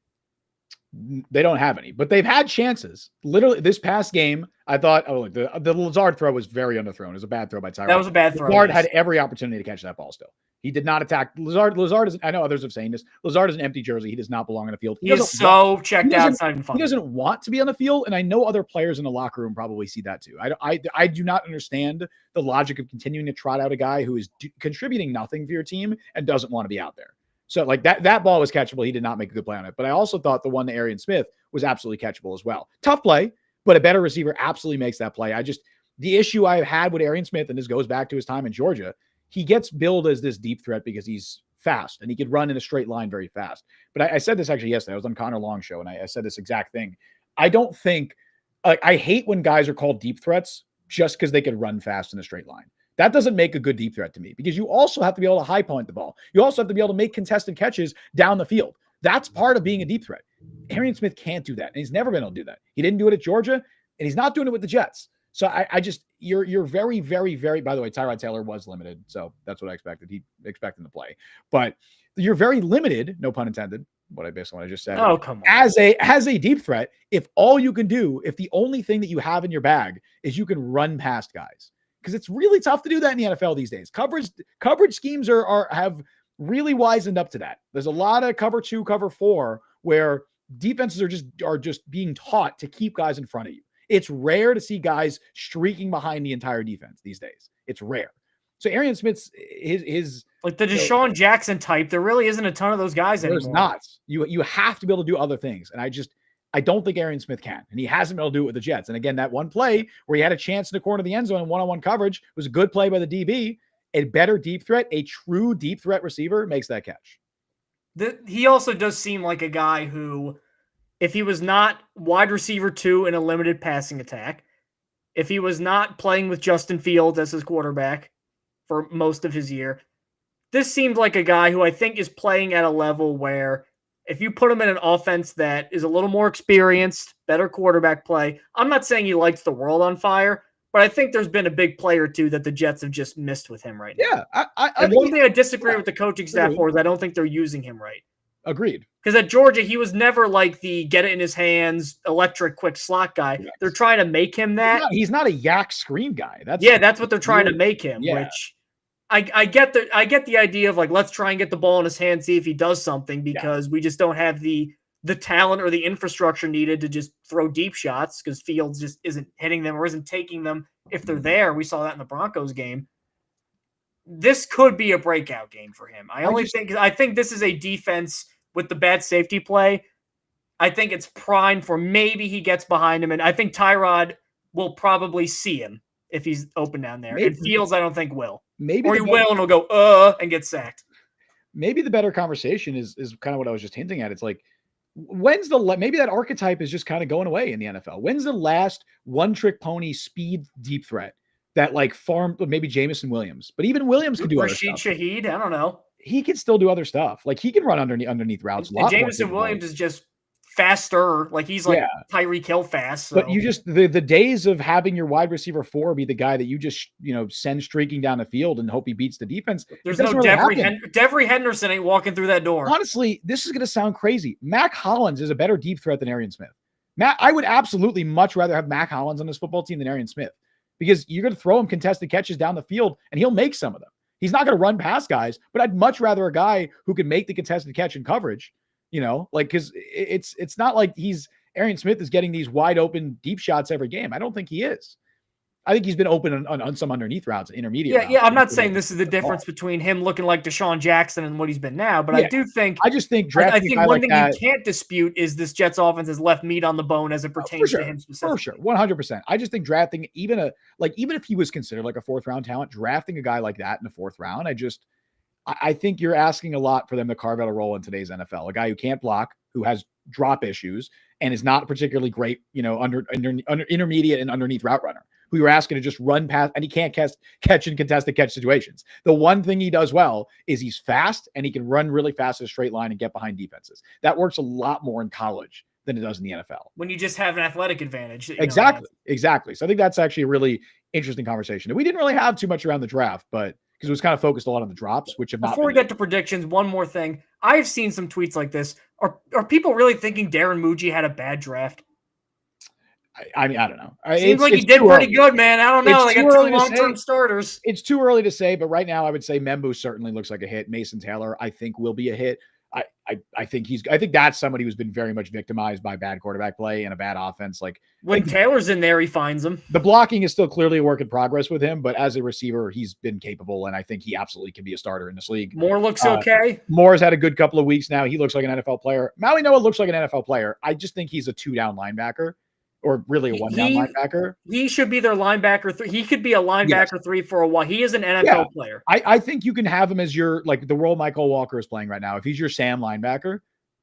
They don't have any, but they've had chances. Literally, this past game, I thought, look, the Lazard throw was very underthrown. It was a bad throw by Tyrod. That was a bad throw. Lazard had every opportunity to catch that ball still. He did not attack. Lazard is, I know others have saying this, Lazard is an empty jersey. He does not belong on the field. He is so checked out. It's not even funny. He doesn't want to be on the field, and I know other players in the locker room probably see that too. I do not understand the logic of continuing to trot out a guy who is contributing nothing for your team and doesn't want to be out there. So like that ball was catchable. He did not make a good play on it. But I also thought the one to Arian Smith was absolutely catchable as well. Tough play, but a better receiver absolutely makes that play. The issue I've had with Arian Smith, and this goes back to his time in Georgia, he gets billed as this deep threat because he's fast and he could run in a straight line very fast. But I said this actually yesterday. I was on Connor Long's show and I said this exact thing. I don't think, I hate when guys are called deep threats just because they could run fast in a straight line. That doesn't make a good deep threat to me because you also have to be able to high point the ball. You also have to be able to make contested catches down the field. That's part of being a deep threat. Arian Smith can't do that. And he's never been able to do that. He didn't do it at Georgia and he's not doing it with the Jets. So I just, you're very, very, very, by the way, Tyrod Taylor was limited. So that's what I expected. He expected to play, but you're very limited, no pun intended. What I just said. Oh, come on. As a deep threat, if all you can do, if the only thing that you have in your bag is you can run past guys, because it's really tough to do that in the NFL these days. Coverage schemes have really wisened up to that. There's a lot of cover 2, cover 4 where defenses are just being taught to keep guys in front of you. It's rare to see guys streaking behind the entire defense these days. It's rare. So Arian Smith's his like the Deshaun Jackson type, there really isn't a ton of those guys anymore. There's not. You have to be able to do other things. And I don't think Arian Smith can. And he hasn't been able to do it with the Jets. And again, that one play where he had a chance in the corner of the end zone in one-on-one coverage was a good play by the DB. A better deep threat, a true deep threat receiver makes that catch. He also does seem like a guy who, if he was not wide receiver 2 in a limited passing attack, if he was not playing with Justin Fields as his quarterback for most of his year, this seems like a guy who I think is playing at a level where if you put him in an offense that is a little more experienced, better quarterback play, I'm not saying he lights the world on fire, but I think there's been a big play or two that the Jets have just missed with him right now. Yeah. And one thing I disagree with the coaching staff for is I don't think they're using him right. Agreed. Because at Georgia, he was never like the get it in his hands, electric, quick slot guy. Yes. They're trying to make him that. He's not a yak screen guy. That's what they're trying to make him, which I get the idea of like, let's try and get the ball in his hand, see if he does something, because we just don't have the talent or the infrastructure needed to just throw deep shots because Fields just isn't hitting them or isn't taking them if they're there. We saw that in the Broncos game. This could be a breakout game for him. I think this is a defense with the bad safety play. I think it's primed for maybe he gets behind him, and I think Tyrod will probably see him if he's open down there. And Fields, I don't think will. Maybe, or he will, and he'll go and get sacked. Maybe the better conversation is kind of what I was just hinting at. It's like, maybe that archetype is just kind of going away in the NFL. When's the last one-trick pony speed deep threat that like farm maybe Jamison Williams, but even Williams could do other Rashid stuff. Shaheed, I don't know. He can still do other stuff. Like he can run underneath routes a And lot more. Jamison Williams is just faster. Like he's like Tyreek Hill fast. So. But you just the days of having your wide receiver 4 be the guy that you just send streaking down the field and hope he beats the defense. There's no Devery Henderson ain't walking through that door. Honestly, this is going to sound crazy. Mac Hollins is a better deep threat than Arian Smith. I would absolutely much rather have Mac Hollins on this football team than Arian Smith because you're going to throw him contested catches down the field and he'll make some of them. He's not going to run past guys, but I'd much rather a guy who can make the contested catch in coverage, because it's not like Arian Smith is getting these wide open deep shots every game. I don't think he is. I think he's been open on some underneath routes, intermediate routes. Yeah. I'm not saying this is the difference between him looking like Deshaun Jackson and what he's been now, but I just think one thing you can't dispute is this Jets offense has left meat on the bone as it pertains to him specifically. For sure, 100%. I just think drafting even if he was considered like a 4th round talent, drafting a guy like that in the 4th round, I think you're asking a lot for them to carve out a role in today's NFL. A guy who can't block, who has drop issues, and is not particularly great, under intermediate and underneath route runner, who you're asking to just run past, and he can't catch in contested catch situations. The one thing he does well is he's fast and he can run really fast in a straight line and get behind defenses. That works a lot more in college than it does in the NFL. When you just have an athletic advantage. Exactly. So I think that's actually a really interesting conversation. And we didn't really have too much around the draft, but because it was kind of focused a lot on the drops, which have not. Before we get to predictions, one more thing. I've seen some tweets like this. Are people really thinking Darren Muji had a bad draft? I mean, I don't know. Seems like he did pretty good, man. I don't know. They got 2 long-term starters. It's too early to say, but right now I would say Membu certainly looks like a hit. Mason Taylor, I think, will be a hit. I think that's somebody who's been very much victimized by bad quarterback play and a bad offense. Like when Taylor's in there, he finds them. The blocking is still clearly a work in progress with him, but as a receiver, he's been capable, and I think he absolutely can be a starter in this league. Moore looks okay. Moore's had a good couple of weeks now. He looks like an NFL player. Maui Noah looks like an NFL player. I just think he's a 2-down linebacker. Or really a 1-down linebacker. He should be their linebacker 3. He could be a linebacker 3 for a while. He is an NFL player. I think you can have him as your, like the role Michael Walker is playing right now. If he's your Sam linebacker,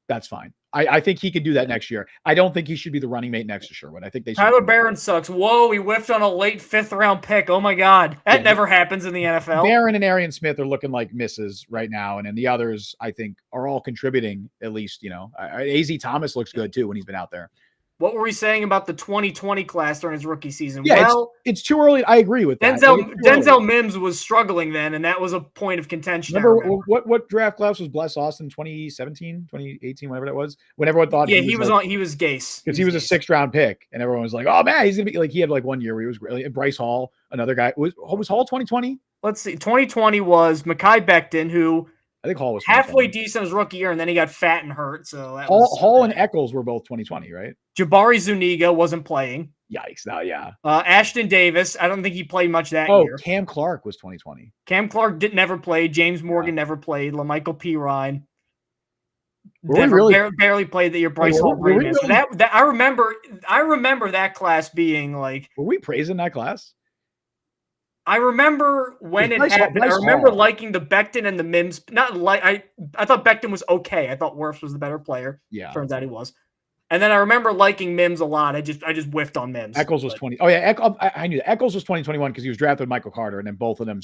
that's fine. I think he could do that next year. I don't think he should be the running mate next to Sherwood. I think they should. Tyler Barron sucks. Whoa, he whiffed on a late 5th round pick. Oh my God. That never happens in the NFL. Barron and Arian Smith are looking like misses right now. And then the others, I think, are all contributing at least, AZ Thomas looks good too when he's been out there. What were we saying about the 2020 class during his rookie season? Yeah, well, it's too early. I agree with that. Denzel Mims was struggling then, and that was a point of contention. Remember what draft class was Bless Austin 2017, 2018, whatever that was? When everyone thought he was Gase. Because he was a 6th round pick, and everyone was like, oh man, he's gonna be like, he had like 1 year where he was really. Bryce Hall, another guy. Was Hall 2020? Let's see. 2020 was Mekhi Becton, who I think Hall was halfway decent his rookie year, and then he got fat and hurt. So Hall and Eccles were both 2020, right? Jabari Zuniga wasn't playing. Yikes! Now, yeah. Ashton Davis, I don't think he played much that year. Oh, Cam Clark was 2020. Cam Clark never played. James Morgan never played. LaMichael P. Ryan barely played the year. Bryce Hall. I remember that class being like. Were we praising that class? I remember when it happened. I remember liking the Becton and the Mims. I thought Becton was okay. I thought Wirfs was the better player. Yeah, turns out he was. And then I remember liking Mims a lot. I just whiffed on Mims. Eccles was 20. Oh yeah, I knew that. Eccles was 2021 because he was drafted with Michael Carter, and then both of them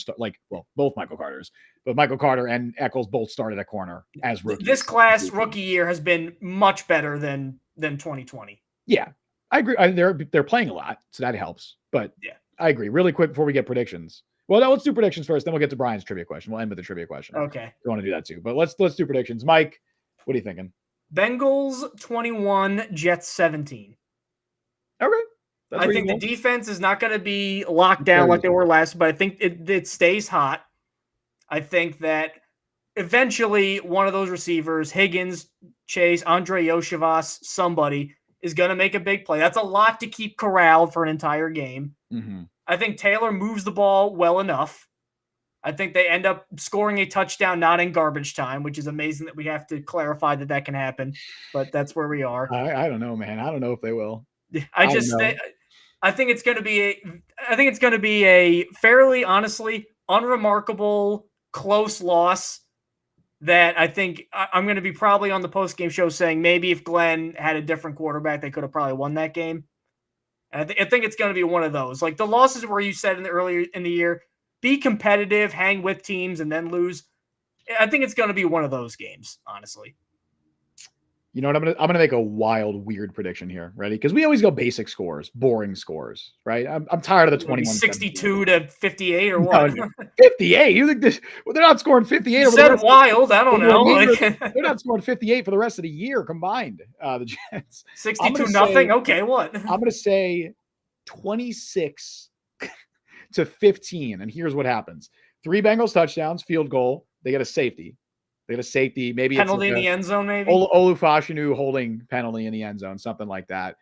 both Michael Carters, but Michael Carter and Eccles both started at corner as rookies. This class rookie year has been much better than 2020. Yeah, I agree. They're playing a lot, so that helps. But yeah, I agree. Really quick before we get predictions. Well, now let's do predictions first. Then we'll get to Brian's trivia question. We'll end with the trivia question. Okay, we want to do that too. But let's do predictions. Mike, what are you thinking? Bengals 21, Jets 17. Okay. I think the defense is not going to be locked down like they were last, but I think it stays hot. I think that eventually one of those receivers, Higgins, Chase, Andre Yoshivas, somebody is going to make a big play. That's a lot to keep corralled for an entire game. Mm-hmm. I think Taylor moves the ball well enough. I think they end up scoring a touchdown not in garbage time, which is amazing that we have to clarify that can happen. But that's where we are. I don't know, man. I don't know if they will. I think it's going to be a fairly, honestly, unremarkable, close loss that I think I'm going to be probably on the post-game show saying maybe if Glenn had a different quarterback, they could have probably won that game. And I think it's going to be one of those. Like the losses where you said earlier in the year, be competitive, hang with teams, and then lose. I think it's going to be one of those games, honestly. You know what? I'm gonna make a wild, weird prediction here. Ready? Because we always go basic scores, boring scores, right? I'm tired of the 21. 62 to 58 or what? No, 58. You think this? Well, they're not scoring 58. You said wild. I don't know. They're not scoring 58 for the rest of the year combined. The Jets. 62-0. Okay, what? I'm gonna say 26 to 15. And here's what happens: 3 Bengals touchdowns, field goal. They get a safety. Maybe penalty in the end zone, maybe Olufashinu holding penalty in the end zone, something like that.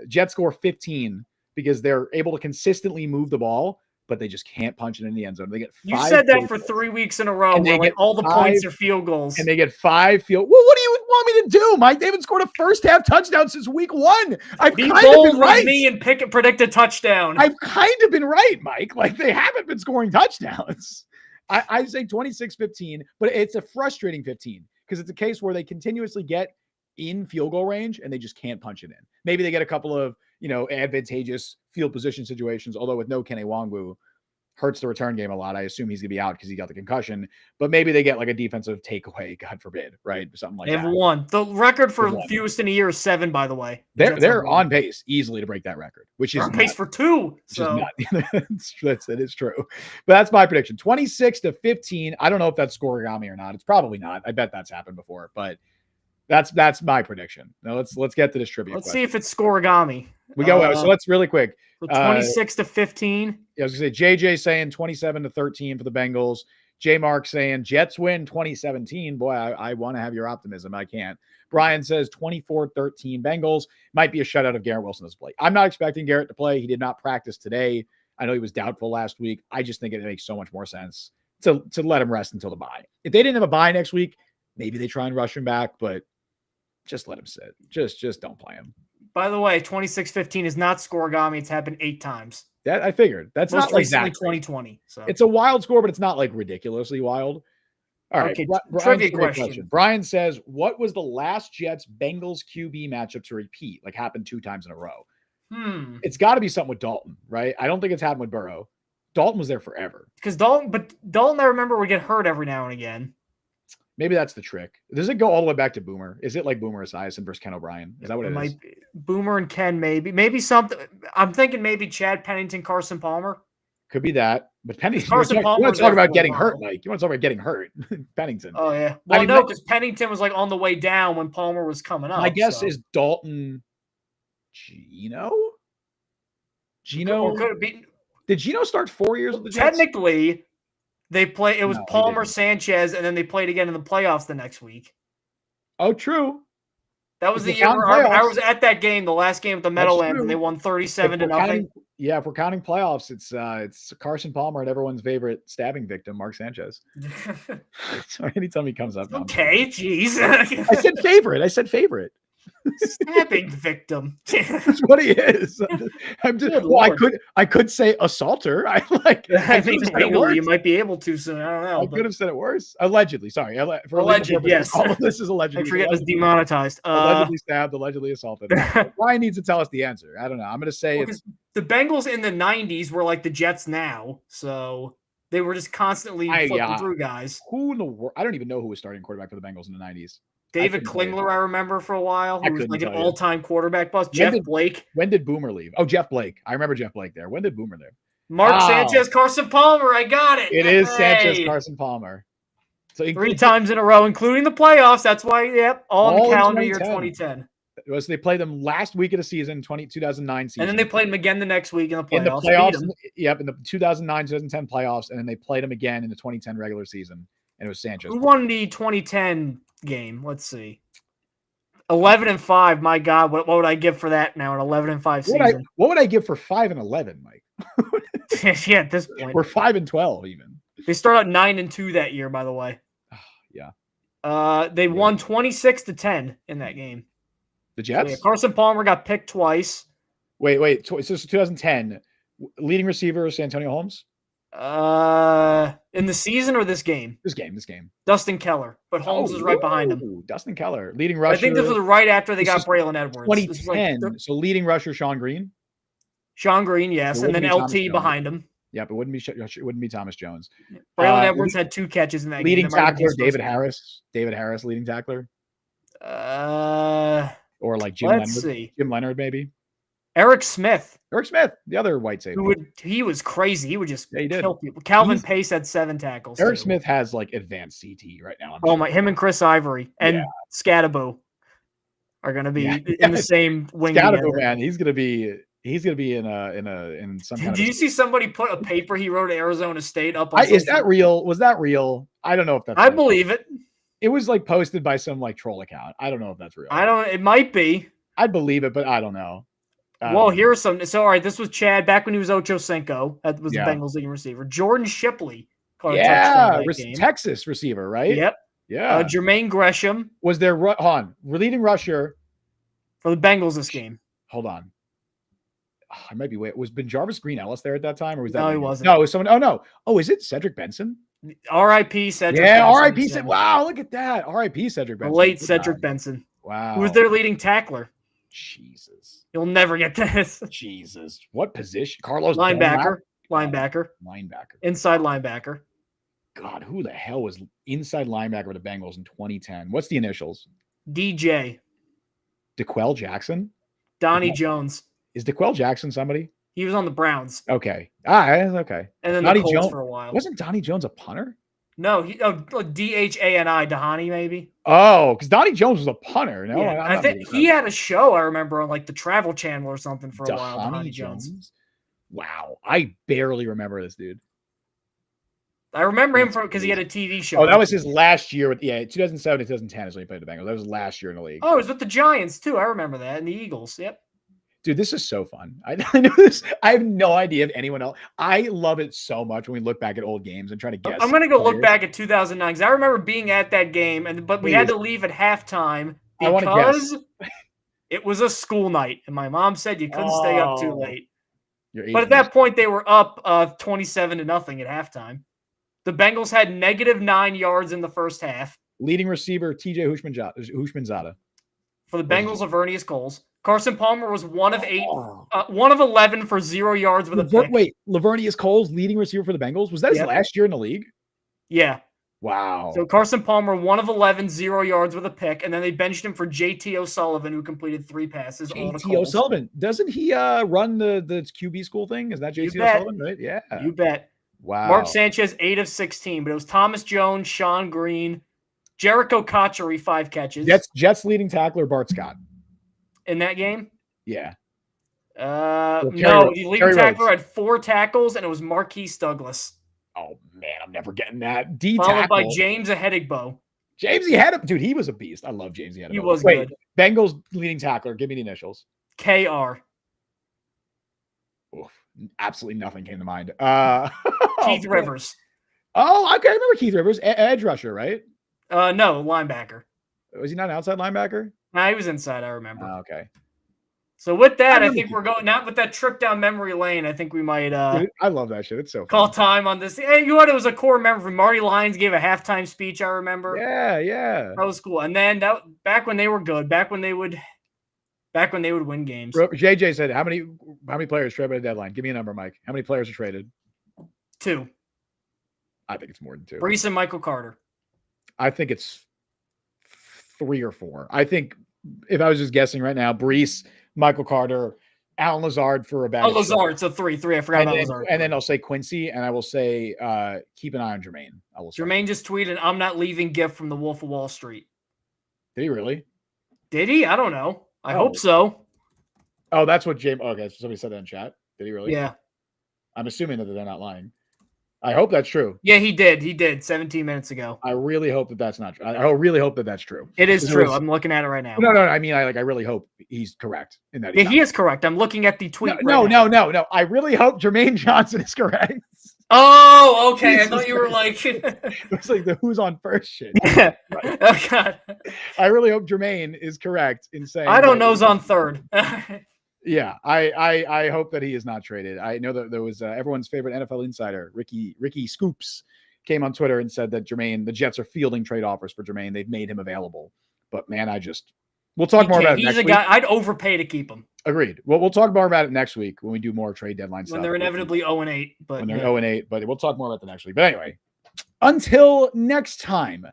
Jets score 15 because they're able to consistently move the ball, but they just can't punch it in the end zone. They get 5. You said that for 3 weeks in a row. Where like all the points are field goals, and they get 5 field. Well, what do you want me to do, Mike? They haven't scored a first half touchdown since week 1. I've be kind bold of been right. With me and predict a touchdown. I've kind of been right, Mike. Like they haven't been scoring touchdowns. I say 26-15, but it's a frustrating 15 because it's a case where they continuously get in field goal range and they just can't punch it in. Maybe they get a couple of, advantageous field position situations, although with no Kene Nwangwu, hurts the return game a lot. I assume he's going to be out because he got the concussion, but maybe they get like a defensive takeaway, God forbid, right? Something like that. They have 1. The record for fewest in a year is 7, by the way. They're on pace easily to break that record, which is on pace for 2. So that is true. But that's my prediction. 26-15. I don't know if that's scoregami or not. It's probably not. I bet that's happened before, but that's my prediction. Now let's get to this trivia. Let's see if it's scoregami. We go. So let's really quick. 26-15. I was gonna say JJ saying 27-13 for the Bengals. J Mark saying Jets win 2017. Boy, I want to have your optimism. I can't. Brian says 24-13 Bengals. Might be a shutout of Garrett Wilson as play. I'm not expecting Garrett to play. He did not practice today. I know he was doubtful last week. I just think it makes so much more sense to let him rest until the bye. If they didn't have a bye next week, maybe they try and rush him back, but just let him sit. Just don't play him. By the way, 26-15 is not scoregami. It's happened 8 times. That I figured. That's most not like recently that. 2020. So it's a wild score, but it's not like ridiculously wild. All right. Okay, trivia question. Brian says, what was the last Jets Bengals QB matchup to repeat? Like happened 2 times in a row. It's got to be something with Dalton, right? I don't think it's happened with Burrow. Dalton was there forever. Because Dalton, I remember, would get hurt every now and again. Maybe that's the trick. Does it go all the way back to Boomer? Is it like Boomer Esiason versus Ken O'Brien? Is that what it is? Might be. Boomer and Ken, maybe something. I'm thinking maybe Chad Pennington, Carson Palmer. Could be that. But Pennington, Carson Palmer. You want to talk about getting hurt, Mike? You want to talk about getting hurt? Pennington. Oh yeah. Well, no, because Pennington was like on the way down when Palmer was coming up. My guess is Dalton. Gino. Or could it be? Did Gino start 4 years with the Jets? Technically. It was Palmer, Sanchez, and then they played again in the playoffs the next week. Oh, true. That was the year where I was at that game, the last game at the Meadowlands, and they won 37-0. If we're counting playoffs, it's Carson Palmer and everyone's favorite stabbing victim, Mark Sanchez. So anytime he comes up. Okay, jeez. I said favorite. Stabbing victim. That's what he is. I'm just. Well, I could say assaulter. I think legally you might be able to. So I don't know. I could have said it worse. Allegedly, sorry. Alleged, yes. All of this is allegedly. I forget it was demonetized. Allegedly stabbed. Allegedly assaulted. Ryan needs to tell us the answer. I don't know. I'm going to say it's the Bengals in the '90s were like the Jets now, so they were just constantly flipping through guys. Who in the world? I don't even know who was starting quarterback for the Bengals in the '90s. David Klingler, I remember for a while, who was like an all-time quarterback bust. Jeff Blake. When did Boomer leave? Oh, Jeff Blake. I remember Jeff Blake there. When did Boomer there? Mark Sanchez, Carson Palmer. I got it. It is Sanchez, Carson Palmer. So 3 times in a row, including the playoffs. That's why, all in the calendar year 2010. So they played them last week of the season, 2009 season. And then they played them again the next week in the playoffs. In the playoffs, in the 2009-2010 playoffs, and then they played them again in the 2010 regular season, and it was Sanchez. Who won the 2010 game? Let's see. 11-5. My God, what would I give for that now? An 11-5 season. What would I give for 5-11, Mike? Yeah, at this point, we're 5-12 even. They start out 9-2 that year, by the way. Yeah. They won 26-10 in that game. The Jets. So Carson Palmer got picked twice. Wait. So this is 2010. Leading receiver is Antonio Holmes. In the season or this game? This game. Dustin Keller, but Holmes is right behind him. Dustin Keller, leading rusher. I think this was right after they got Braylon Edwards. 2010. So leading rusher Sean Green. Sean Green, yes, and then LT behind him. Yep, it wouldn't be Thomas Jones. Braylon Edwards had 2 catches in that leading game. Tackler, David Harris. David Harris, leading tackler. Or like Jim Leonard. See. Jim Leonard, maybe. Eric Smith, the other white safety. He was crazy. He would just kill people. Calvin Pace had 7 tackles. Eric Smith has like advanced CT right now. Him and Chris Ivory and Scatterbo are going to be in the same wing. Scatterbo, man, he's going to be in some kind of. Did you see somebody put a paper he wrote at Arizona State up? Is that real? Was that real? I don't know if that's. I believe it. It was like posted by some like troll account. I don't know if that's real. It might be. I'd believe it, but I don't know. Well, here's some. So, all right, this was Chad back when he was Ocho Cinco. That was the Bengals leading receiver. Jordan Shipley caught a touchdown that game. Texas receiver, right? Yep. Yeah. Jermaine Gresham was their leading rusher for the Bengals this game. Hold on. I might be was Ben Jarvis Green Ellis there at that time, or was that? No, he wasn't. No, it was someone. Oh no. Oh, is it Cedric Benson? R.I.P. Cedric. Yeah, R.I.P. Wow, look at that. R.I.P. Cedric Benson. Late Cedric Benson. Wow. Who was their leading tackler? Jesus. You'll never get this. Jesus. What position? Carlos linebacker. Inside linebacker. God, who the hell was inside linebacker with the Bengals in 2010? What's the initials? DJ. DeQuell Jackson? Donnie Jones. Is DeQuell Jackson somebody? He was on the Browns. Okay. Okay. And then Donnie the Colts Jones for a while. Wasn't Donnie Jones a punter? No, DHANI, Dhani, maybe. Oh, because Donnie Jones was a punter. No, yeah, I think he had a show, I remember, on like the Travel Channel or something for a while. Donnie Jones. Wow. I barely remember this dude. I remember him because he had a TV show. Oh, that was his last year with 2007 to 2010 is when he played the Bengals. That was his last year in the league. Oh, it was with the Giants too. I remember that, and the Eagles. Yep. Dude, this is so fun. I know this. I have no idea if anyone else. I love it so much when we look back at old games and try to guess. I'm gonna go look back at 2009 because I remember being at that game, but we had to leave at halftime because it was a school night, and my mom said you couldn't stay up too late. But at that point, they were up 27-0 at halftime. The Bengals had -9 yards in the first half. Leading receiver TJ Hushmanzada. For the Bengals, Lavernius Coles. Carson Palmer was 1 of 8, 1 of 11 for 0 yards with a pick. Wait, Lavernius Coles, leading receiver for the Bengals? Was that his last year in the league? Yeah. Wow. So Carson Palmer, 1 of 11, 0 yards with a pick, and then they benched him for JT O'Sullivan, who completed 3 passes. JT O'Sullivan. Doesn't he run the QB school thing? Is that JT O'Sullivan, right? Yeah. You bet. Wow. Mark Sanchez, 8 of 16, but it was Thomas Jones, Sean Green, Jericho Cotchery, 5 catches. Jets leading tackler Bart Scott. In that game? Yeah. No, the leading tackler had 4 tackles, and it was Marquise Douglas. Oh, man, I'm never getting that. Followed by James Ehedigbo. Dude, he was a beast. I love James Ehedigbo. He was good. Bengals leading tackler. Give me the initials. KR. Oof, absolutely nothing came to mind. Keith Rivers. Oh, okay. I remember Keith Rivers. Edge rusher, right? No, linebacker. Was he not an outside linebacker? No, he was inside, I remember. Oh, okay. So with that, I think we're going, not with that trip down memory lane, I think we might Dude, I love that shit. It's so fun. Call time on this. Hey, you know what? It was a core memory from Marty Lyons gave a halftime speech, I remember. Yeah. That was cool. And then back when they were good, back when they would win games. JJ said, how many players traded by the deadline? Give me a number, Mike. How many players are traded? 2. I think it's more than 2. Brees and Michael Carter. I think it's 3 or 4. I think if I was just guessing right now, Brees, Michael Carter, Alan Lazard for a bad. Oh, Lazard. So 3. I forgot about Lazard. And then I'll say Quincy, and I will say keep an eye on Jermaine. Jermaine just tweeted, "I'm not leaving gift from the Wolf of Wall Street." Did he really? Did he? I don't know. I hope so. Oh, that's what James. Okay, so somebody said that in chat. Did he really? Yeah. I'm assuming that they're not lying. I hope that's true. Yeah, he did. 17 minutes ago. I really hope that that's not true. I really hope that that's true. It is true. I'm looking at it right now. No. I mean, I really hope he's correct in that. Yeah, he is correct. I'm looking at the tweet. No. I really hope Jermaine Johnson is correct. Oh, okay. I thought you were like. It's like the who's on first shit. Right. Oh God. I really hope Jermaine is correct in saying. I don't know who's on third. Yeah, I hope that he is not traded. I know that there was everyone's favorite NFL insider, Ricky Scoops, came on Twitter and said that the Jets are fielding trade offers for Jermaine. They've made him available. But man, we'll talk more about it. He's a guy I'd overpay to keep him. Agreed. Well, we'll talk more about it next week when we do more trade deadline stuff. When they're inevitably 0-8. But when they're 0-8, but we'll talk more about the next week. But anyway, until next time,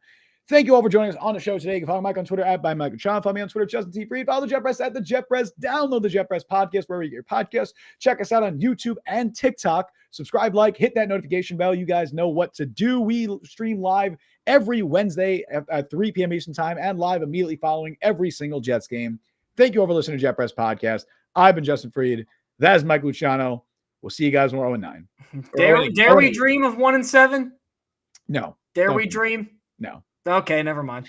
thank you all for joining us on the show today. You can follow Mike on Twitter at @ByMikeandSean. Follow me on Twitter, Justin T. Fried. Follow the Jet Press at the Jet Press. Download the Jet Press podcast wherever you get your podcasts. Check us out on YouTube and TikTok. Subscribe, like, hit that notification bell. You guys know what to do. We stream live every Wednesday at 3 p.m. Eastern time and live immediately following every single Jets game. Thank you all for listening to Jet Press Podcast. I've been Justin Fried. That is Mike Luciano. We'll see you guys when we're 0-9. Dare we dream of 1-7? No. Dare we dream? No. Okay, never mind.